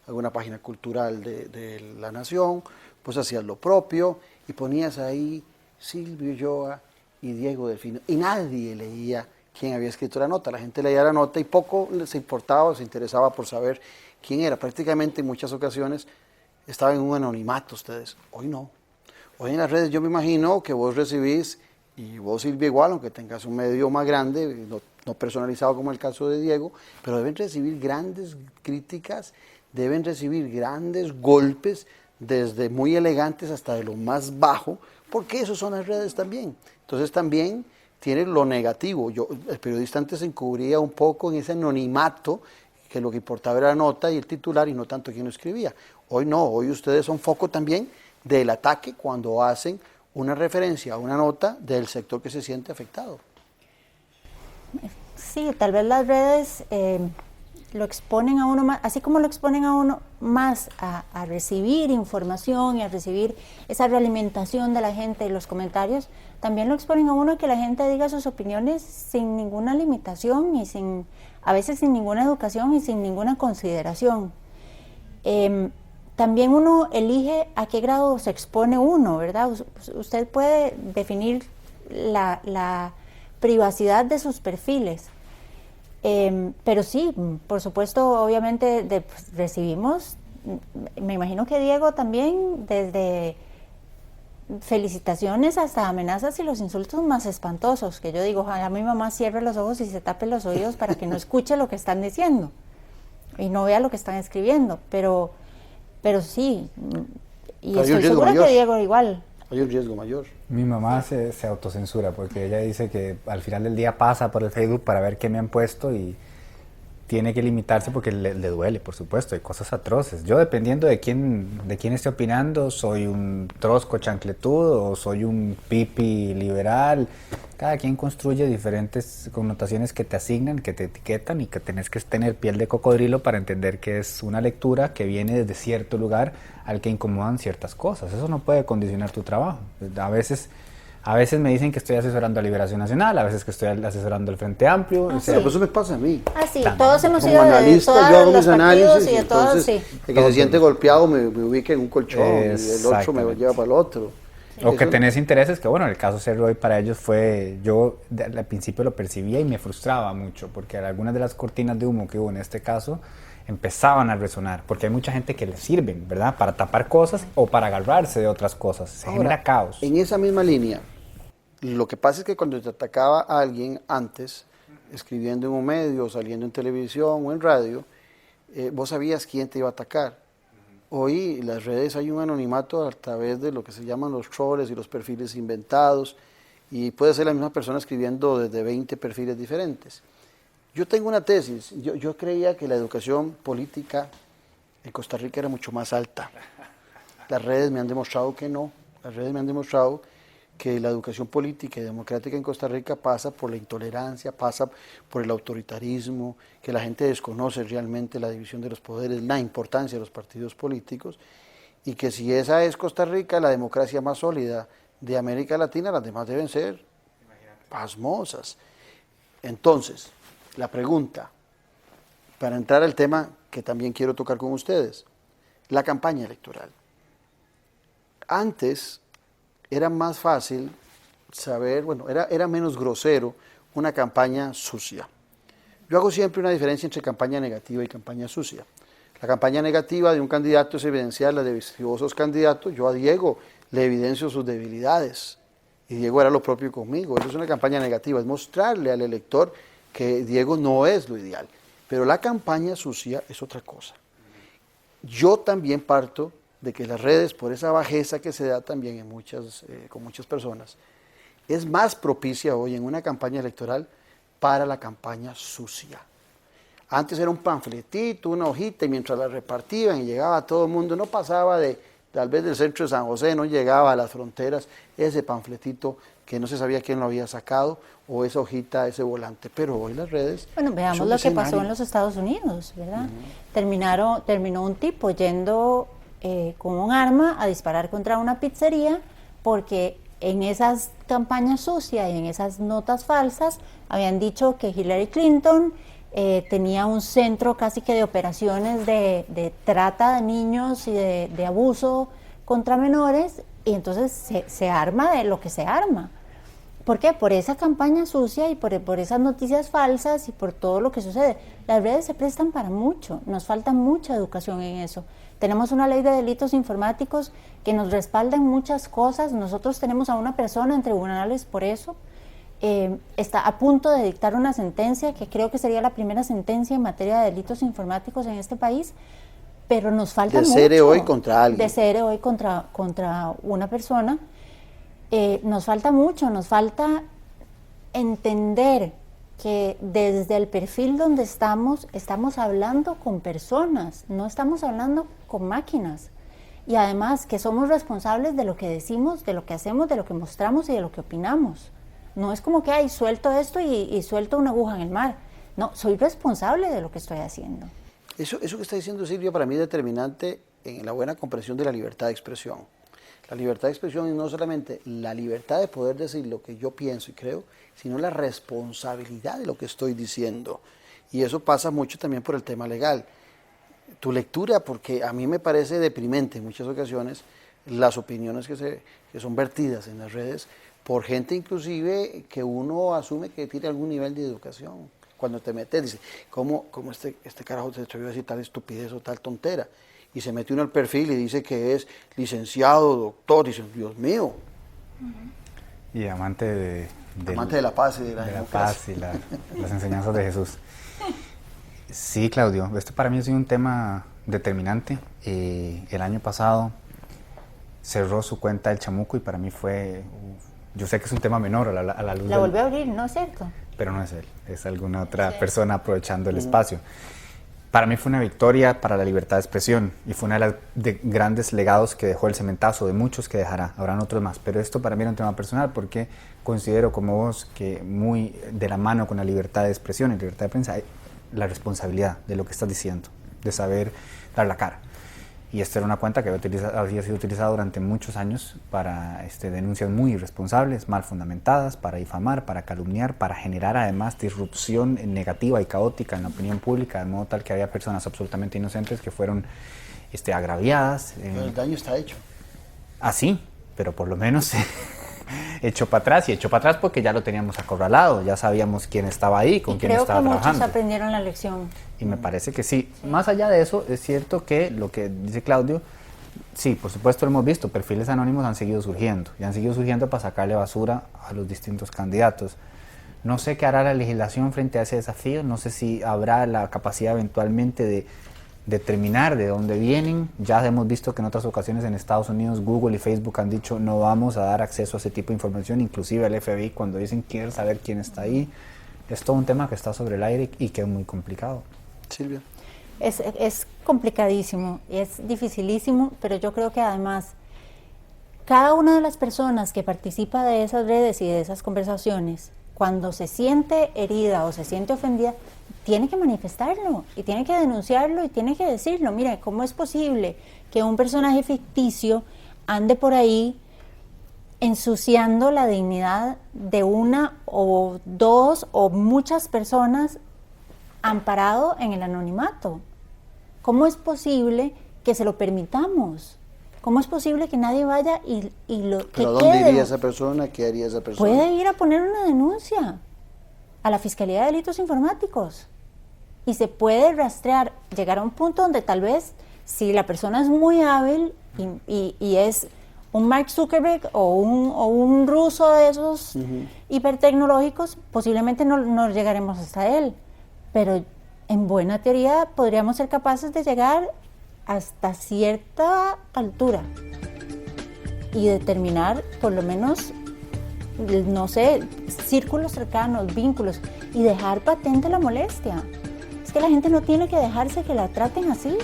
S1: alguna página cultural de La Nación, pues hacías lo propio y ponías ahí Silvio Ulloa y Diego Delfino, y nadie leía quién había escrito la nota. La gente leía la nota y poco les importaba o se interesaba por saber quién era. Prácticamente en muchas ocasiones estaban en un anonimato ustedes. Hoy no. Hoy en las redes yo me imagino que vos recibís, y vos Silvia igual, aunque tengas un medio más grande, no personalizado como el caso de Diego, pero deben recibir grandes críticas, deben recibir grandes golpes, desde muy elegantes hasta de lo más bajo, porque eso son las redes también. Entonces también tiene lo negativo. El periodista antes se encubría un poco en ese anonimato, que lo que importaba era la nota y el titular y no tanto quién lo escribía. Hoy no, hoy ustedes son foco también del ataque cuando hacen una referencia a una nota del sector que se siente afectado.
S7: Sí, tal vez las redes lo exponen a uno más, así como lo exponen a uno más a recibir información y a recibir esa realimentación de la gente y los comentarios, también lo exponen a uno a que la gente diga sus opiniones sin ninguna limitación y a veces sin ninguna educación y sin ninguna consideración. También uno elige a qué grado se expone uno, ¿verdad? Usted puede definir la privacidad de sus perfiles. Pero sí, por supuesto, obviamente recibimos me imagino que Diego también, desde felicitaciones hasta amenazas y los insultos más espantosos, que yo digo, ojalá mi mamá cierre los ojos y se tape los oídos para que no escuche lo que están diciendo y no vea lo que están escribiendo, pero sí, y estoy segura que Diego igual.
S1: Hay un riesgo mayor.
S15: Mi mamá se autocensura porque ella dice que al final del día pasa por el Facebook para ver qué me han puesto y tiene que limitarse porque le duele, por supuesto, hay cosas atroces. Yo, dependiendo de quién esté opinando, soy un trosco chancletudo o soy un pipi liberal. Cada quien construye diferentes connotaciones que te asignan, que te etiquetan y que tenés que tener piel de cocodrilo para entender que es una lectura que viene desde cierto lugar al que incomodan ciertas cosas. Eso no puede condicionar tu trabajo. A veces me dicen que estoy asesorando a Liberación Nacional, a veces que estoy asesorando al Frente Amplio.
S1: O sea, pues eso me pasa a mí.
S7: Sí, todos hemos ido
S1: de todos los partidos
S7: y de todos, sí.
S1: El que se siente golpeado me ubica en un colchón y el otro me lleva para el otro.
S15: O que tenés intereses, que bueno, en el caso Cerroy para ellos fue, yo al principio lo percibía y me frustraba mucho, porque algunas de las cortinas de humo que hubo en este caso empezaban a resonar, porque hay mucha gente que les sirven, ¿verdad? Para tapar cosas o para agarrarse de otras cosas, se genera caos.
S1: En esa misma línea, lo que pasa es que cuando te atacaba a alguien antes, escribiendo en un medio, saliendo en televisión o en radio, vos sabías quién te iba a atacar. Hoy en las redes hay un anonimato a través de lo que se llaman los troles y los perfiles inventados, y puede ser la misma persona escribiendo desde 20 perfiles diferentes. Yo tengo una tesis, yo creía que la educación política en Costa Rica era mucho más alta. Las redes me han demostrado que no, las redes me han demostrado que la educación política y democrática en Costa Rica pasa por la intolerancia, pasa por el autoritarismo, que la gente desconoce realmente la división de los poderes, la importancia de los partidos políticos, y que si esa es Costa Rica, la democracia más sólida de América Latina, las demás deben ser pasmosas. Entonces, la pregunta, para entrar al tema que también quiero tocar con ustedes, la campaña electoral. Antes era más fácil saber, bueno, era menos grosero una campaña sucia. Yo hago siempre una diferencia entre campaña negativa y campaña sucia. La campaña negativa de un candidato es evidenciar la de si vos sos candidato, yo a Diego le evidencio sus debilidades, y Diego era lo propio conmigo. Eso es una campaña negativa, es mostrarle al elector que Diego no es lo ideal. Pero la campaña sucia es otra cosa. Yo también parto de que las redes, por esa bajeza que se da también en con muchas personas, es más propicia hoy en una campaña electoral para la campaña sucia. Antes era un panfletito, una hojita, y mientras la repartían y llegaba a todo el mundo, no pasaba tal vez del centro de San José, no llegaba a las fronteras, ese panfletito que no se sabía quién lo había sacado, o esa hojita, ese volante. Pero hoy las redes...
S7: Bueno, veamos lo que pasó en los Estados Unidos, ¿verdad? Terminó un tipo yendo con un arma a disparar contra una pizzería, porque en esas campañas sucias y en esas notas falsas habían dicho que Hillary Clinton tenía un centro casi que de operaciones de trata de niños y de abuso contra menores, y entonces se arma de lo que se arma. ¿Por qué? Por esa campaña sucia y por esas noticias falsas y por todo lo que sucede. Las redes se prestan para mucho, nos falta mucha educación en eso. Tenemos una ley de delitos informáticos que nos respalda en muchas cosas. Nosotros tenemos a una persona en tribunales por eso. Está a punto de dictar una sentencia que creo que sería la primera sentencia en materia de delitos informáticos en este país, pero nos falta mucho.
S1: De ser hoy contra alguien.
S7: De ser hoy contra una persona. Nos falta mucho, nos falta entender que desde el perfil donde estamos hablando con personas, no estamos hablando con máquinas. Y además que somos responsables de lo que decimos, de lo que hacemos, de lo que mostramos y de lo que opinamos. No es como que suelto esto y suelto una aguja en el mar. No, soy responsable de lo que estoy haciendo.
S1: Eso que está diciendo Silvia para mí es determinante en la buena comprensión de la libertad de expresión. La libertad de expresión es no solamente la libertad de poder decir lo que yo pienso y creo, sino la responsabilidad de lo que estoy diciendo. Y eso pasa mucho también por el tema legal. Tu lectura, porque a mí me parece deprimente en muchas ocasiones las opiniones que son vertidas en las redes por gente inclusive que uno asume que tiene algún nivel de educación. Cuando te metes, dice, ¿cómo este carajo se atrevió a decir tal estupidez o tal tontera? y se mete uno al perfil y dice que es licenciado, doctor, y dice, Dios mío.
S15: Y amante de
S1: la paz y de la
S15: paz y las enseñanzas de Jesús. Sí, Claudio, este para mí ha sido un tema determinante. El año pasado cerró su cuenta El Chamuco y para mí fue, yo sé que es un tema menor a la luz.
S7: La volvió a abrir, ¿no es cierto?
S15: Pero no es él, es alguna otra persona aprovechando el espacio. Para mí fue una victoria para la libertad de expresión y fue uno de los grandes legados que dejó el cementazo, de muchos que dejará, habrán otros más. Pero esto para mí era un tema personal porque considero como vos que muy de la mano con la libertad de expresión y libertad de prensa, la responsabilidad de lo que estás diciendo, de saber dar la cara. Y esta era una cuenta que había sido utilizada durante muchos años para denuncias muy irresponsables, mal fundamentadas, para difamar, para calumniar, para generar además disrupción negativa y caótica en la opinión pública, de modo tal que había personas absolutamente inocentes que fueron agraviadas.
S1: El daño está hecho.
S15: Sí, pero por lo menos echó para atrás, y echó para atrás porque ya lo teníamos acorralado, ya sabíamos quién estaba ahí, con quién estaba trabajando.
S7: Creo que muchos aprendieron la lección.
S15: Y me parece que sí. Más allá de eso, es cierto que lo que dice Claudio, sí, por supuesto lo hemos visto, perfiles anónimos han seguido surgiendo, y han seguido surgiendo para sacarle basura a los distintos candidatos. No sé qué hará la legislación frente a ese desafío, no sé si habrá la capacidad eventualmente de determinar de dónde vienen. Ya hemos visto que en otras ocasiones en Estados Unidos Google y Facebook han dicho no vamos a dar acceso a ese tipo de información, inclusive el FBI cuando dicen quieren saber quién está ahí. Es todo un tema que está sobre el aire y que es muy complicado.
S1: Silvia.
S7: Es complicadísimo y es dificilísimo, pero yo creo que además cada una de las personas que participa de esas redes y de esas conversaciones, cuando se siente herida o se siente ofendida, tiene que manifestarlo y tiene que denunciarlo y tiene que decirlo. Mire, ¿cómo es posible que un personaje ficticio ande por ahí ensuciando la dignidad de una o dos o muchas personas amparado en el anonimato? ¿Cómo es posible que se lo permitamos? ¿Cómo es posible que nadie vaya y lo que
S1: ¿Pero dónde iría esa persona? ¿Qué haría esa persona?
S7: Puede ir a poner una denuncia a la Fiscalía de Delitos Informáticos y se puede rastrear, llegar a un punto donde tal vez si la persona es muy hábil y es un Mark Zuckerberg o un ruso de esos hipertecnológicos, posiblemente no llegaremos hasta él, pero en buena teoría podríamos ser capaces de llegar hasta cierta altura y determinar por lo menos, no sé, círculos cercanos, vínculos, y dejar patente la molestia. Es que la gente no tiene que dejarse que la traten así.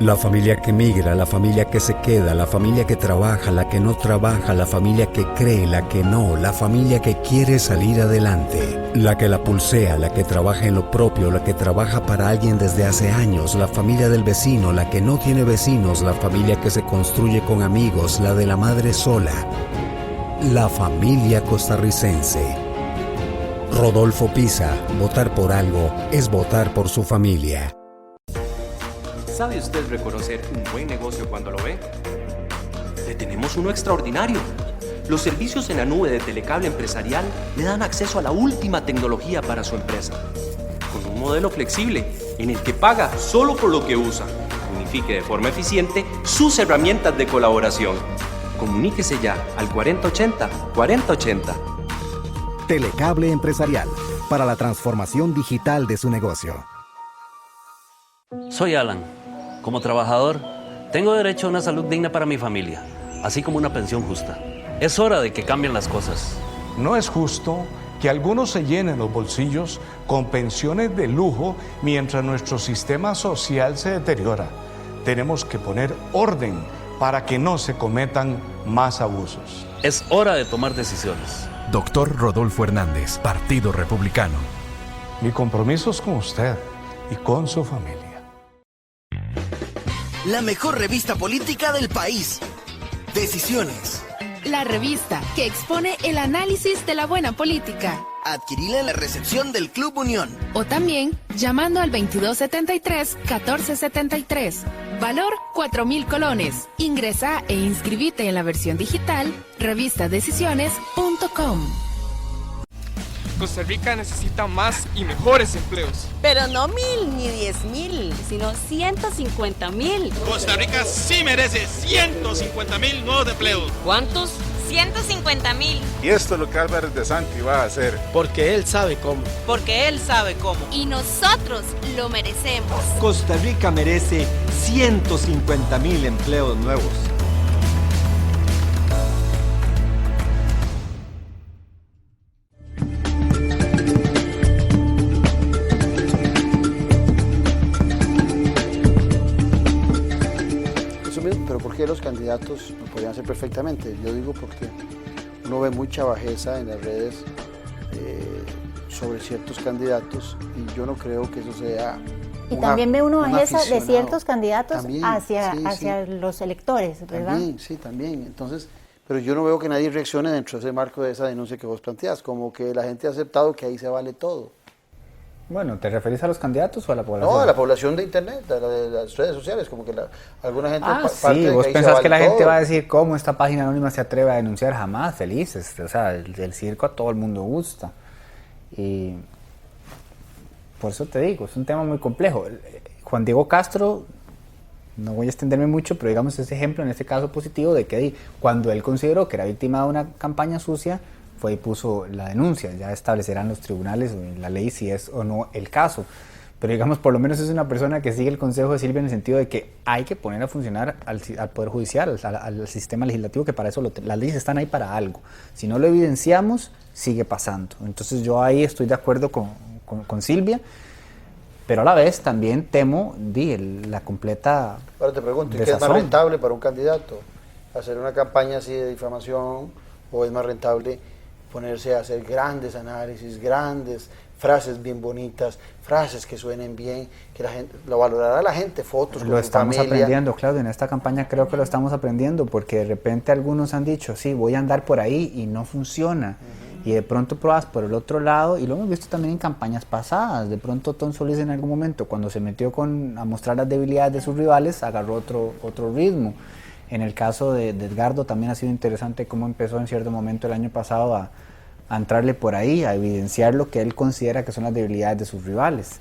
S11: La familia que migra, la familia que se queda, la familia que trabaja, la que no trabaja, la familia que cree, la que no, la familia que quiere salir adelante, la que la pulsea, la que trabaja en lo propio, la que trabaja para alguien desde hace años, la familia del vecino, la que no tiene vecinos, la familia que se construye con amigos, la de la madre sola, la familia costarricense. Rodolfo Pisa, votar por algo es votar por su familia.
S9: ¿Sabe usted reconocer un buen negocio cuando lo ve? Le tenemos uno extraordinario. Los servicios en la nube de Telecable Empresarial le dan acceso a la última tecnología para su empresa. Con un modelo flexible en el que paga solo por lo que usa. Unifique de forma eficiente sus herramientas de colaboración. Comuníquese ya al 4080-4080.
S10: Telecable Empresarial, para la transformación digital de su negocio.
S20: Soy Alan. Como trabajador, tengo derecho a una salud digna para mi familia, así como una pensión justa. Es hora de que cambien las cosas.
S13: No es justo que algunos se llenen los bolsillos con pensiones de lujo mientras nuestro sistema social se deteriora. Tenemos que poner orden para que no se cometan más abusos.
S20: Es hora de tomar decisiones.
S14: Doctor Rodolfo Hernández, Partido Republicano.
S13: Mi compromiso es con usted y con su familia.
S17: La mejor revista política del país. Decisiones.
S18: La revista que expone el análisis de la buena política.
S17: Adquirila en la recepción del Club Unión.
S18: O también llamando al 2273-1473. Valor 4,000 colones. Ingresa e inscribite en la versión digital revistadecisiones.com. COSRICA.com.
S2: Costa Rica necesita más y mejores empleos.
S3: Pero no 1000 ni 10,000,
S4: sino 150,000.
S5: Costa Rica sí merece 150,000 nuevos empleos.
S3: ¿Cuántos? 150,000.
S6: Y esto es lo que Álvarez de Santi va a hacer.
S3: Porque él sabe cómo. Porque él sabe cómo.
S4: Y nosotros lo merecemos.
S8: Costa Rica merece 150,000 empleos nuevos.
S1: Pero ¿por qué los candidatos lo podrían hacer perfectamente? Yo digo porque uno ve mucha bajeza en las redes sobre ciertos candidatos y yo no creo que eso sea
S7: y también ve uno bajeza de
S1: aficionado.
S7: Ciertos candidatos
S1: También,
S7: hacia los electores, ¿verdad?
S1: También, sí, también. Entonces, pero yo no veo que nadie reaccione dentro de ese marco de esa denuncia que vos planteas, como que la gente ha aceptado que ahí se vale todo.
S15: Bueno, ¿te referís a los candidatos o a la población?
S1: No, a la población de internet, de las redes sociales, como que alguna gente
S15: sí, vos pensás que la gente va a decir cómo esta página anónima se atreve a denunciar, jamás, felices, o sea, el circo a todo el mundo gusta. Y por eso te digo, es un tema muy complejo. Juan Diego Castro, no voy a extenderme mucho, pero digamos ese ejemplo, en este caso positivo, de que cuando él consideró que era víctima de una campaña sucia, fue y puso la denuncia. Ya establecerán los tribunales o la ley si es o no el caso. Pero digamos, por lo menos es una persona que sigue el consejo de Silvia en el sentido de que hay que poner a funcionar al Poder Judicial, al sistema legislativo, que para eso las leyes están ahí para algo. Si no lo evidenciamos, sigue pasando. Entonces yo ahí estoy de acuerdo con Silvia, pero a la vez también temo la completa
S1: Ahora te pregunto, ¿qué es
S15: desazón.
S1: más rentable para un candidato? ¿Hacer una campaña así de difamación o es más rentable ponerse a hacer grandes análisis, grandes frases bien bonitas, frases que suenen bien, que la gente lo valorará la gente, fotos con
S15: Lo
S1: su
S15: estamos
S1: familia?
S15: aprendiendo, Claudio, en esta campaña creo que lo estamos aprendiendo, porque de repente algunos han dicho, sí, voy a andar por ahí y no funciona, y de pronto pruebas por el otro lado, y lo hemos visto también en campañas pasadas. De pronto Tom Solís en algún momento, cuando se metió a mostrar las debilidades de sus rivales, agarró otro ritmo. En el caso de Edgardo también ha sido interesante cómo empezó en cierto momento el año pasado a entrarle por ahí, a evidenciar lo que él considera que son las debilidades de sus rivales,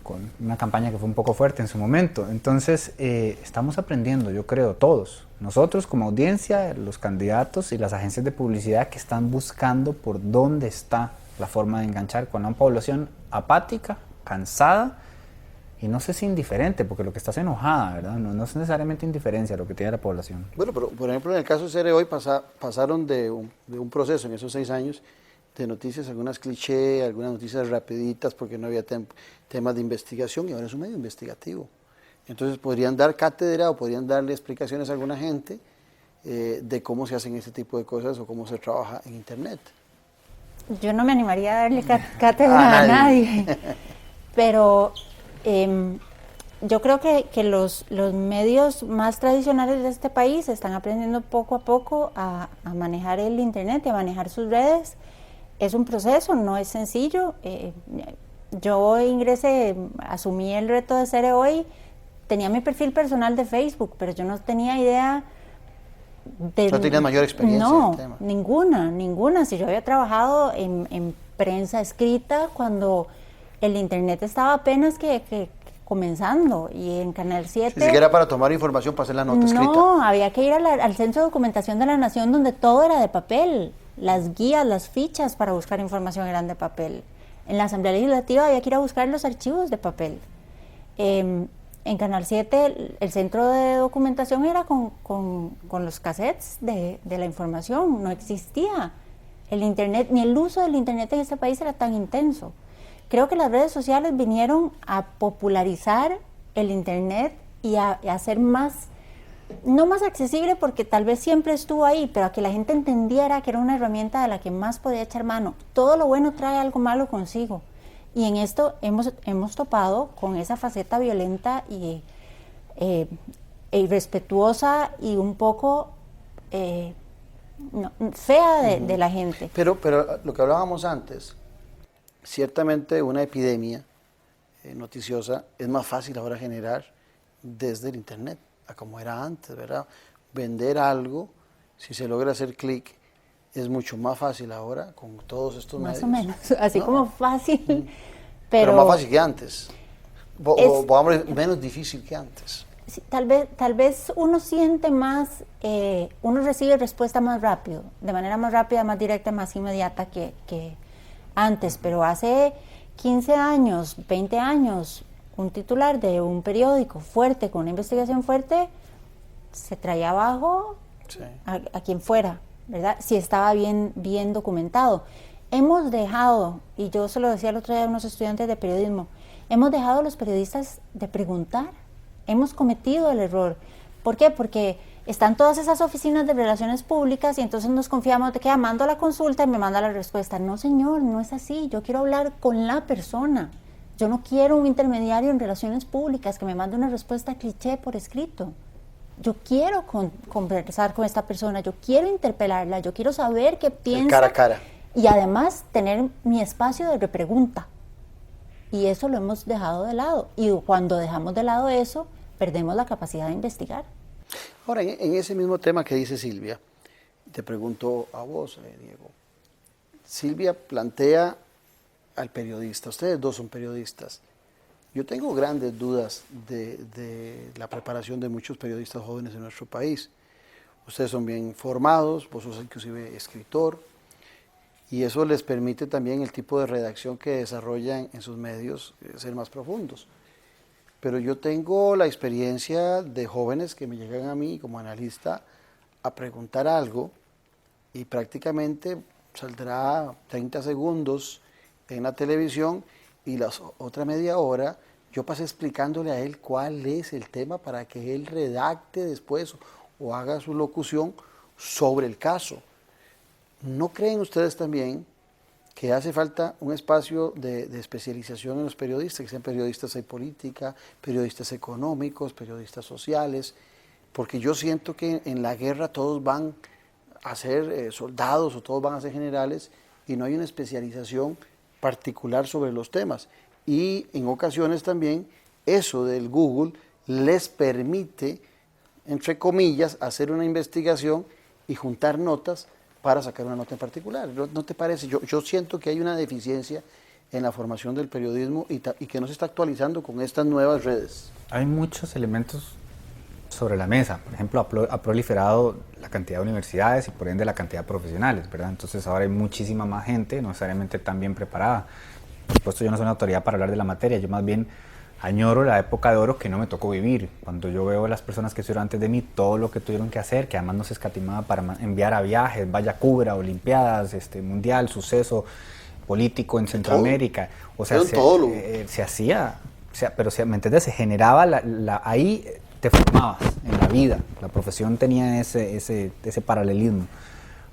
S15: con una campaña que fue un poco fuerte en su momento. Entonces, estamos aprendiendo, yo creo, todos, nosotros como audiencia, los candidatos y las agencias de publicidad que están buscando por dónde está la forma de enganchar con una población apática, cansada, y no sé si indiferente, porque lo que está es enojada, ¿verdad? No es necesariamente indiferencia lo que tiene la población.
S1: Bueno, pero por ejemplo en el caso de Cere hoy pasaron de un proceso en esos 6 años de noticias, algunas clichés, algunas noticias rapiditas porque no había temas de investigación, y ahora es un medio investigativo. Entonces podrían dar cátedra o podrían darle explicaciones a alguna gente de cómo se hacen ese tipo de cosas o cómo se trabaja en internet.
S7: Yo no me animaría a darle cátedra a nadie, pero yo creo que los medios más tradicionales de este país están aprendiendo poco a poco a manejar el internet y a manejar sus redes. Es un proceso, no es sencillo. Yo ingresé, asumí el reto de Cere hoy, tenía mi perfil personal de Facebook, pero yo no tenía idea de...
S1: ¿No tenías mayor experiencia en el tema?
S7: No, ninguna. Si yo había trabajado en prensa escrita cuando el internet estaba apenas que comenzando, y en Canal 7...
S1: Ni siquiera para tomar información, para hacer la nota escrita.
S7: No, había que ir al Centro de Documentación de la Nación, donde todo era de papel. Las guías, las fichas para buscar información eran de papel. En la Asamblea Legislativa había que ir a buscar los archivos de papel. En Canal 7 el centro de documentación era con los cassettes de la información. No existía el internet, ni el uso del internet en este país era tan intenso. Creo que las redes sociales vinieron a popularizar el internet y a hacer más, no más accesible porque tal vez siempre estuvo ahí, pero a que la gente entendiera que era una herramienta de la que más podía echar mano. Todo lo bueno trae algo malo consigo. Y en esto hemos topado con esa faceta violenta y irrespetuosa y un poco fea de la gente.
S1: Pero lo que hablábamos antes, ciertamente una epidemia noticiosa es más fácil ahora generar desde el internet, a como era antes, ¿verdad? Vender algo, si se logra hacer clic, es mucho más fácil ahora con todos estos medios.
S7: Más o menos, así
S1: ¿no?
S7: como fácil,
S1: pero más fácil que antes. O menos difícil que antes.
S7: Sí, tal vez uno siente más, uno recibe respuesta más rápido, de manera más rápida, más directa, más inmediata que antes, pero hace 15 años, 20 años, un titular de un periódico fuerte, con una investigación fuerte, se traía abajo a quien fuera, ¿verdad? Si estaba bien documentado. Hemos dejado, y yo se lo decía el otro día a unos estudiantes de periodismo, hemos dejado a los periodistas de preguntar, hemos cometido el error. ¿Por qué? Porque están todas esas oficinas de relaciones públicas y entonces nos confiamos de que mando la consulta y me manda la respuesta. No, señor, no es así. Yo quiero hablar con la persona. Yo no quiero un intermediario en relaciones públicas que me mande una respuesta cliché por escrito. Yo quiero conversar con esta persona, yo quiero interpelarla, yo quiero saber qué piensa.
S1: Cara a cara.
S7: Y además tener mi espacio de repregunta. Y eso lo hemos dejado de lado. Y cuando dejamos de lado eso, perdemos la capacidad de investigar.
S1: Ahora, en ese mismo tema que dice Silvia, te pregunto a vos, Diego. Silvia plantea al periodista, ustedes dos son periodistas. Yo tengo grandes dudas de la preparación de muchos periodistas jóvenes en nuestro país. Ustedes son bien formados, vos sos inclusive escritor, y eso les permite también el tipo de redacción que desarrollan en sus medios ser más profundos. Pero yo tengo la experiencia de jóvenes que me llegan a mí como analista a preguntar algo y prácticamente saldrá 30 segundos en la televisión y la otra media hora yo pasé explicándole a él cuál es el tema para que él redacte después o haga su locución sobre el caso. ¿No creen ustedes también que hace falta un espacio de especialización en los periodistas, que sean periodistas de política, periodistas económicos, periodistas sociales? Porque yo siento que en la guerra todos van a ser soldados o todos van a ser generales y no hay una especialización particular sobre los temas. Y en ocasiones también eso del Google les permite, entre comillas, hacer una investigación y juntar notas para sacar una nota en particular. ¿No te parece? Yo siento que hay una deficiencia en la formación del periodismo y que no se está actualizando con estas nuevas redes. Hay muchos elementos sobre la mesa. Por ejemplo, ha proliferado la cantidad de universidades y por ende la cantidad de profesionales, ¿verdad? Entonces ahora hay muchísima más gente, no necesariamente tan bien preparada. Por supuesto, yo no soy una autoridad para hablar de la materia, yo más bien añoro la época de oro que no me tocó vivir. Cuando yo veo a las personas que estuvieron antes de mí, todo lo que tuvieron que hacer, que además no se escatimaba para enviar a viajes, vaya cubra, olimpiadas, mundial, suceso político en Centroamérica. O sea, se hacía, pero ¿me entiendes? Se generaba, ahí te formabas en la vida, la profesión tenía ese paralelismo.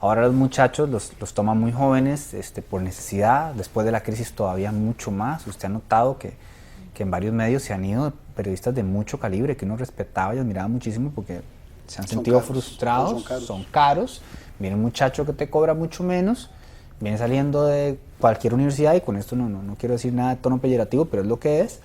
S1: Ahora los muchachos los toman muy jóvenes por necesidad, después de la crisis todavía mucho más. Usted ha notado que en varios medios se han ido periodistas de mucho calibre, que uno respetaba y admiraba muchísimo porque se han sentido frustrados, son caros. Viene un muchacho que te cobra mucho menos, viene saliendo de cualquier universidad, y con esto no quiero decir nada de tono peyorativo, pero es lo que es,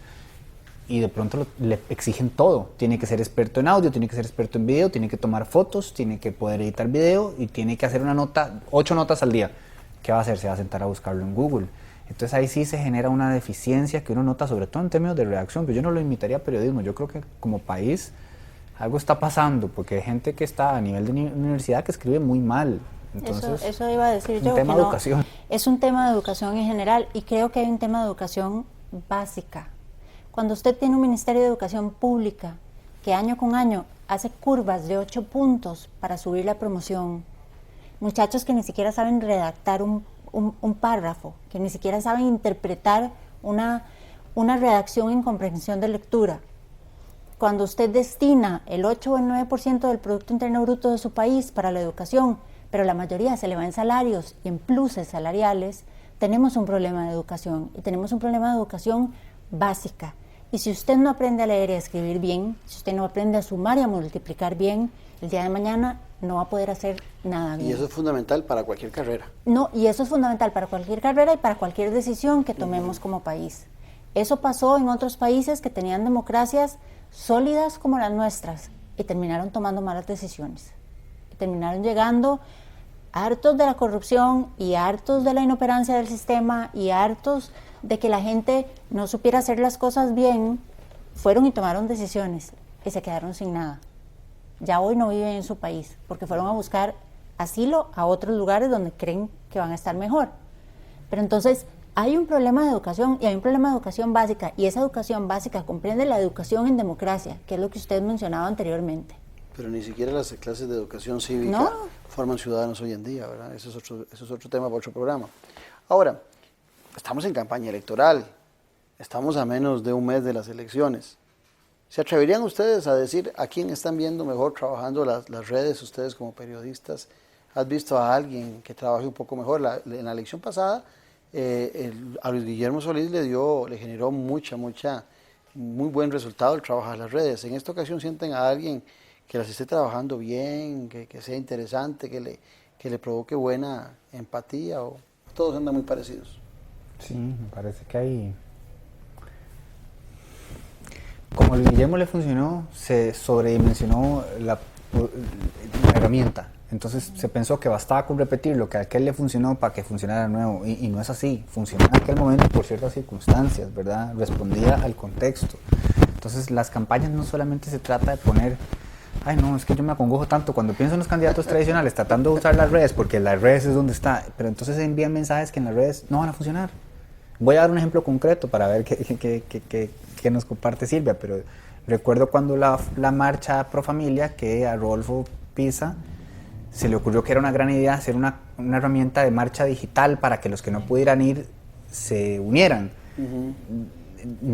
S1: y de pronto le exigen todo. Tiene que ser experto en audio, tiene que ser experto en video, tiene que tomar fotos, tiene que poder editar video y tiene que hacer una nota, 8 notas al día. ¿Qué va a hacer? Se va a sentar a buscarlo en Google. Entonces ahí sí se genera una deficiencia que uno nota, sobre todo en términos de redacción, pero yo no lo limitaría a periodismo. Yo creo que como país algo está pasando, porque hay gente que está a nivel de universidad que escribe muy mal. Entonces, eso iba a decir yo, que no, es un tema de educación en general, y creo que hay un tema de educación básica. Cuando usted tiene un Ministerio de Educación Pública que año con año hace curvas de 8 puntos para subir la promoción, muchachos que ni siquiera saben redactar un párrafo, que ni siquiera saben interpretar una redacción en comprensión de lectura. Cuando usted destina el 8 o el 9% del Producto Interno Bruto de su país para la educación, pero la mayoría se le va en salarios y en pluses salariales, tenemos un problema de educación, y tenemos un problema de educación básica. Y si usted no aprende a leer y a escribir bien, si usted no aprende a sumar y a multiplicar bien, el día de mañana no va a poder hacer nada bien. Y eso es fundamental para cualquier carrera. No, y eso es fundamental para cualquier carrera y para cualquier decisión que tomemos como país. Eso pasó en otros países que tenían democracias sólidas como las nuestras y terminaron tomando malas decisiones. Y terminaron llegando
S7: hartos de la corrupción y hartos de la inoperancia del sistema y hartos de que la gente no supiera hacer las cosas bien, fueron y tomaron decisiones y se quedaron sin nada. Ya hoy no viven en su país porque fueron a buscar asilo a otros lugares donde creen que van a estar mejor. Pero entonces hay un problema de educación y hay un problema de educación básica, y esa educación básica comprende la educación en democracia, que es lo que usted mencionaba anteriormente.
S1: Pero ni siquiera las clases de educación cívica forman ciudadanos hoy en día, ¿verdad? Eso es otro tema para otro programa. Ahora, estamos en campaña electoral, estamos a menos de un mes de las elecciones. ¿Se atreverían ustedes a decir a quién están viendo mejor trabajando las redes, ustedes como periodistas? ¿Has visto a alguien que trabaje un poco mejor? En la elección pasada, a Luis Guillermo Solís le generó muy buen resultado el trabajar las redes. En esta ocasión sienten a alguien que las esté trabajando bien, que sea interesante, que le provoque buena empatía, o todos andan muy parecidos.
S15: Sí, me parece que hay... Como a Luis Guillermo le funcionó, se sobredimensionó la herramienta. Entonces se pensó que bastaba con repetir lo que a aquel le funcionó para que funcionara de nuevo, y no es así. Funcionó en aquel momento por ciertas circunstancias, ¿verdad? Respondía al contexto. Entonces las campañas no solamente se trata de poner, ay no, es que yo me acongojo tanto cuando pienso en los candidatos tradicionales tratando de usar las redes, porque las redes es donde está, pero entonces se envían mensajes que en las redes no van a funcionar. Voy a dar un ejemplo concreto para ver qué nos comparte Silvia, pero recuerdo cuando la marcha Pro Familia, que a Rodolfo Pisa se le ocurrió que era una gran idea hacer una herramienta de marcha digital para que los que no pudieran ir se unieran.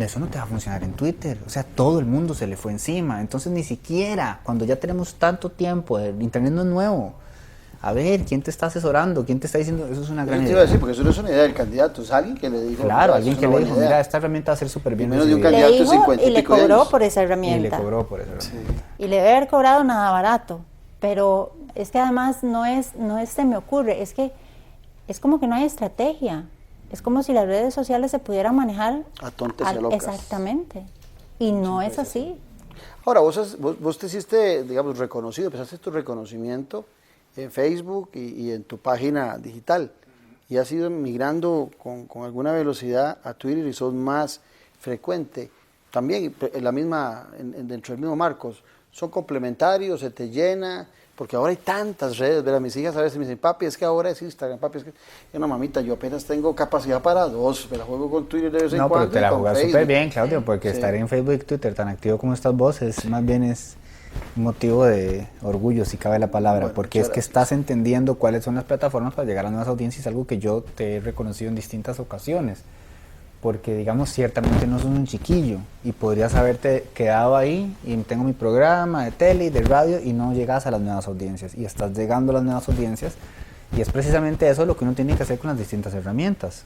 S15: Eso no te va a funcionar en Twitter, o sea, todo el mundo se le fue encima. Entonces ni siquiera, cuando ya tenemos tanto tiempo, el internet no es nuevo. A ver, ¿quién te está asesorando? ¿Quién te está diciendo? Eso es una gran idea.
S1: Te iba a decir, porque eso no es una idea del candidato, es alguien que le dijo.
S15: Claro, alguien que le dijo, mira, esta herramienta va a ser súper bien.
S1: Menos de un candidato de 50
S7: y le cobró por esa herramienta.
S15: Y le cobró por esa herramienta.
S7: Sí. Y le debe haber cobrado nada barato, pero es que además no es se me ocurre, es que es como que no hay estrategia. Es como si las redes sociales se pudieran manejar
S1: a tontas y a locas.
S7: Exactamente. Y no es así.
S1: Ahora, vos te hiciste, digamos, reconocido, empezaste tu reconocimiento en Facebook y en tu página digital, y has ido migrando con alguna velocidad a Twitter y sos más frecuente. También dentro del mismo Marcos, son complementarios, se te llena, porque ahora hay tantas redes, ¿verdad? Mis hijas a veces me dicen, papi, es que ahora es Instagram, papi, es que... No, mamita, yo apenas tengo capacidad para 2, me la juego con Twitter de vez en cuando.
S15: No, pero te la jugas súper bien, Claudio, porque estar en Facebook y Twitter tan activo como estás vos, más bien es motivo de orgullo, si cabe la palabra, bueno, porque es que estás entendiendo cuáles son las plataformas para llegar a nuevas audiencias, algo que yo te he reconocido en distintas ocasiones, porque digamos ciertamente no sos un chiquillo y podrías haberte quedado ahí y tengo mi programa de tele y de radio y no llegas a las nuevas audiencias, y estás llegando a las nuevas audiencias, y es precisamente eso lo que uno tiene que hacer con las distintas herramientas.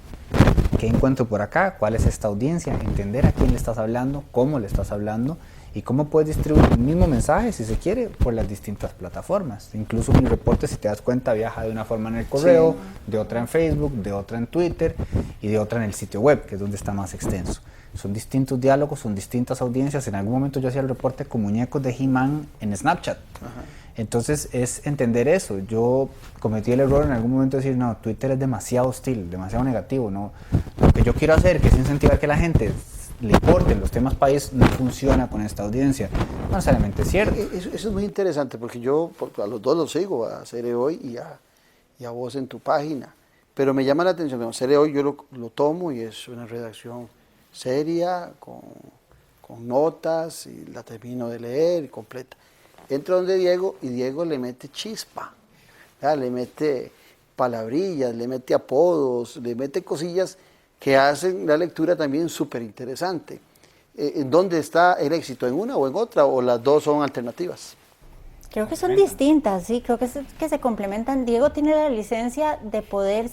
S15: ¿Qué encuentro por acá? ¿Cuál es esta audiencia? Entender a quién le estás hablando, cómo le estás hablando y cómo puedes distribuir el mismo mensaje, si se quiere, por las distintas plataformas. Incluso mi reporte, si te das cuenta, viaja de una forma en el correo, de otra en Facebook, de otra en Twitter y de otra en el sitio web, que es donde está más extenso. Son distintos diálogos, son distintas audiencias. En algún momento yo hacía el reporte con muñecos de He-Man en Snapchat. Entonces es entender eso. Yo cometí el error en algún momento de decir, no, Twitter es demasiado hostil, demasiado negativo. No, lo que yo quiero hacer, que es incentivar que la gente le importen los temas país, no funciona con esta audiencia. No necesariamente es cierto.
S1: Eso es muy interesante, porque yo a los dos los sigo, a Cere Hoy y a vos en tu página. Pero me llama la atención, Cere Hoy yo lo tomo y es una redacción seria, con notas, y la termino de leer y completa. Entro donde Diego y Diego le mete chispa, ¿verdad? Le mete palabrillas, le mete apodos, le mete cosillas que hacen la lectura también súper interesante. ¿En dónde está el éxito? ¿En una o en otra? ¿O las dos son alternativas?
S7: Creo que son distintas, sí, creo que se complementan. Diego tiene la licencia de poder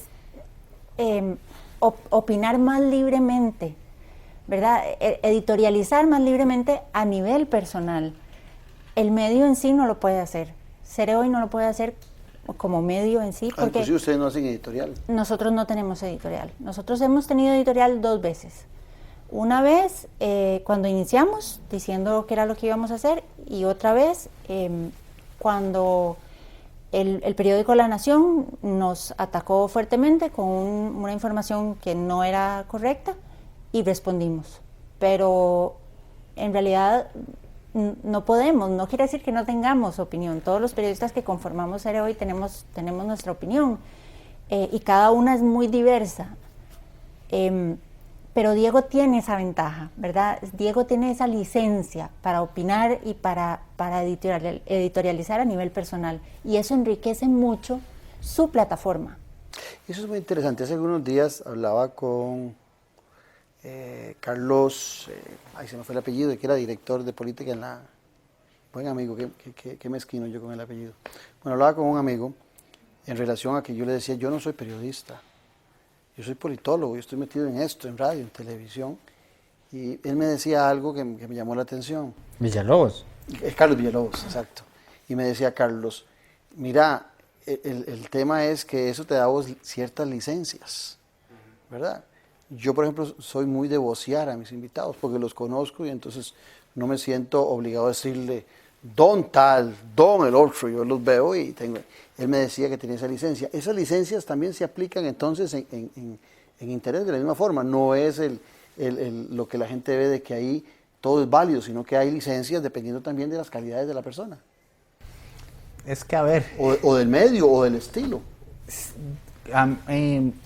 S7: opinar más libremente, ¿verdad? Editorializar más libremente a nivel personal. El medio en sí no lo puede hacer. Cere Hoy no lo puede hacer como medio en sí. Porque
S1: inclusive ustedes no hacen editorial.
S7: Nosotros no tenemos editorial. Nosotros hemos tenido editorial 2 veces. Una vez cuando iniciamos, diciendo qué era lo que íbamos a hacer, y otra vez cuando El periódico La Nación nos atacó fuertemente con una información que no era correcta y respondimos. Pero en realidad no podemos, no quiere decir que no tengamos opinión. Todos los periodistas que conformamos Cere Hoy tenemos nuestra opinión y cada una es muy diversa. Pero Diego tiene esa ventaja, ¿verdad? Diego tiene esa licencia para opinar y para editorializar a nivel personal, y eso enriquece mucho su plataforma.
S1: Eso es muy interesante. Hace algunos días hablaba con Carlos, ahí se me fue el apellido, que era director de política en la... Buen amigo, qué mezquino yo con el apellido. Bueno, hablaba con un amigo en relación a que yo le decía, yo no soy periodista, yo soy politólogo, yo estoy metido en esto, en radio, en televisión, y él me decía algo que me llamó la atención.
S15: Villalobos.
S1: Carlos Villalobos, exacto. Y me decía, Carlos, mira, el tema es que eso te da vos ciertas licencias, ¿verdad? Yo, por ejemplo, soy muy de vocear a mis invitados porque los conozco y entonces no me siento obligado a decirle don tal, don el otro, yo los veo y tengo... Él me decía que tenía esa licencia. Esas licencias también se aplican entonces en Internet de la misma forma. No es lo que la gente ve de que ahí todo es válido, sino que hay licencias dependiendo también de las calidades de la persona.
S15: Es que, a ver...
S1: O del medio o del estilo.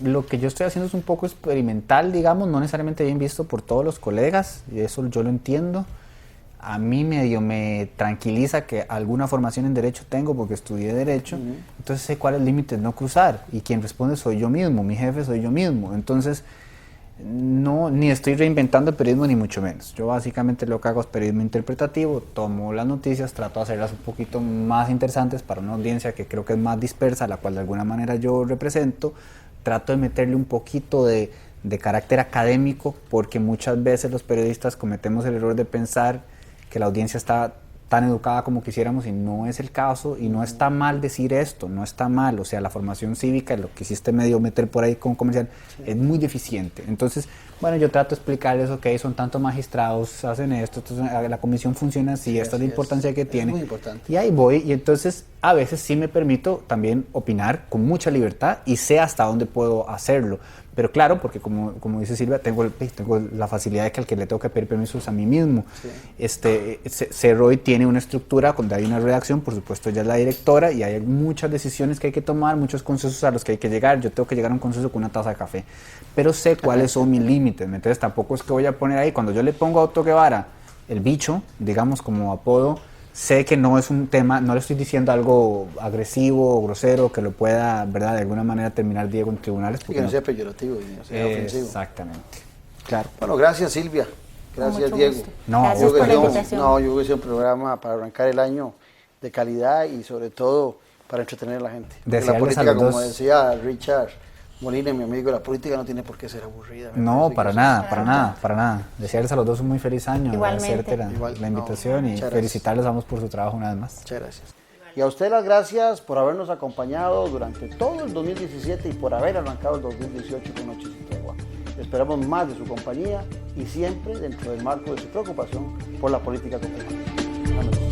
S15: Lo que yo estoy haciendo es un poco experimental, digamos, no necesariamente bien visto por todos los colegas, y eso yo lo entiendo. A mí medio me tranquiliza que alguna formación en Derecho tengo porque estudié Derecho, entonces sé cuál es el límite no cruzar, y quien responde soy yo mismo, mi jefe soy yo mismo, entonces no, ni estoy reinventando el periodismo ni mucho menos. Yo básicamente lo que hago es periodismo interpretativo, tomo las noticias, trato de hacerlas un poquito más interesantes para una audiencia que creo que es más dispersa, a la cual de alguna manera yo represento, trato de meterle un poquito de carácter académico, porque muchas veces los periodistas cometemos el error de pensar que la audiencia está tan educada como quisiéramos y no es el caso, y no está mal decir esto, no está mal, o sea, la formación cívica, lo que hiciste medio meter por ahí con comercial, es muy deficiente. Entonces, bueno, yo trato de explicarles, ok, son tantos magistrados, hacen esto, entonces, la comisión funciona así, esta es la importancia que tiene.
S1: Es muy importante.
S15: Y ahí voy, y entonces a veces sí me permito también opinar con mucha libertad y sé hasta dónde puedo hacerlo. Pero claro, porque como dice Silvia, tengo la facilidad de que al que le tengo que pedir permisos a mí mismo. Sí. Cere Hoy tiene una estructura donde hay una redacción, por supuesto ella es la directora, y hay muchas decisiones que hay que tomar, muchos consensos a los que hay que llegar. Yo tengo que llegar a un consenso con una taza de café, pero sé cuáles son mis límites. Entonces tampoco es que voy a poner ahí, cuando yo le pongo a Otto Guevara el bicho, digamos como apodo, sé que no es un tema, no le estoy diciendo algo agresivo o grosero que lo pueda, ¿verdad?, de alguna manera terminar Diego en tribunales.
S1: Que no sea peyorativo y no sea ofensivo.
S15: Exactamente. Claro.
S1: Bueno, gracias Silvia, gracias Diego.
S7: Gusto. No, gracias por la invitación.
S1: Yo creo que es un programa para arrancar el año de calidad y sobre todo para entretener a la gente. La política, como decía Richard Molina, mi amigo, la política no tiene por qué ser aburrida.
S15: No, para nada. Desearles a los dos un muy feliz año. Agradecerte la invitación y felicitarles a ambos por su trabajo una vez más.
S1: Muchas gracias. Y a usted las gracias por habernos acompañado durante todo el 2017 y por haber arrancado el 2018 con Noches sin Tregua. Esperamos más de su compañía y siempre dentro del marco de su preocupación por la política comunitaria.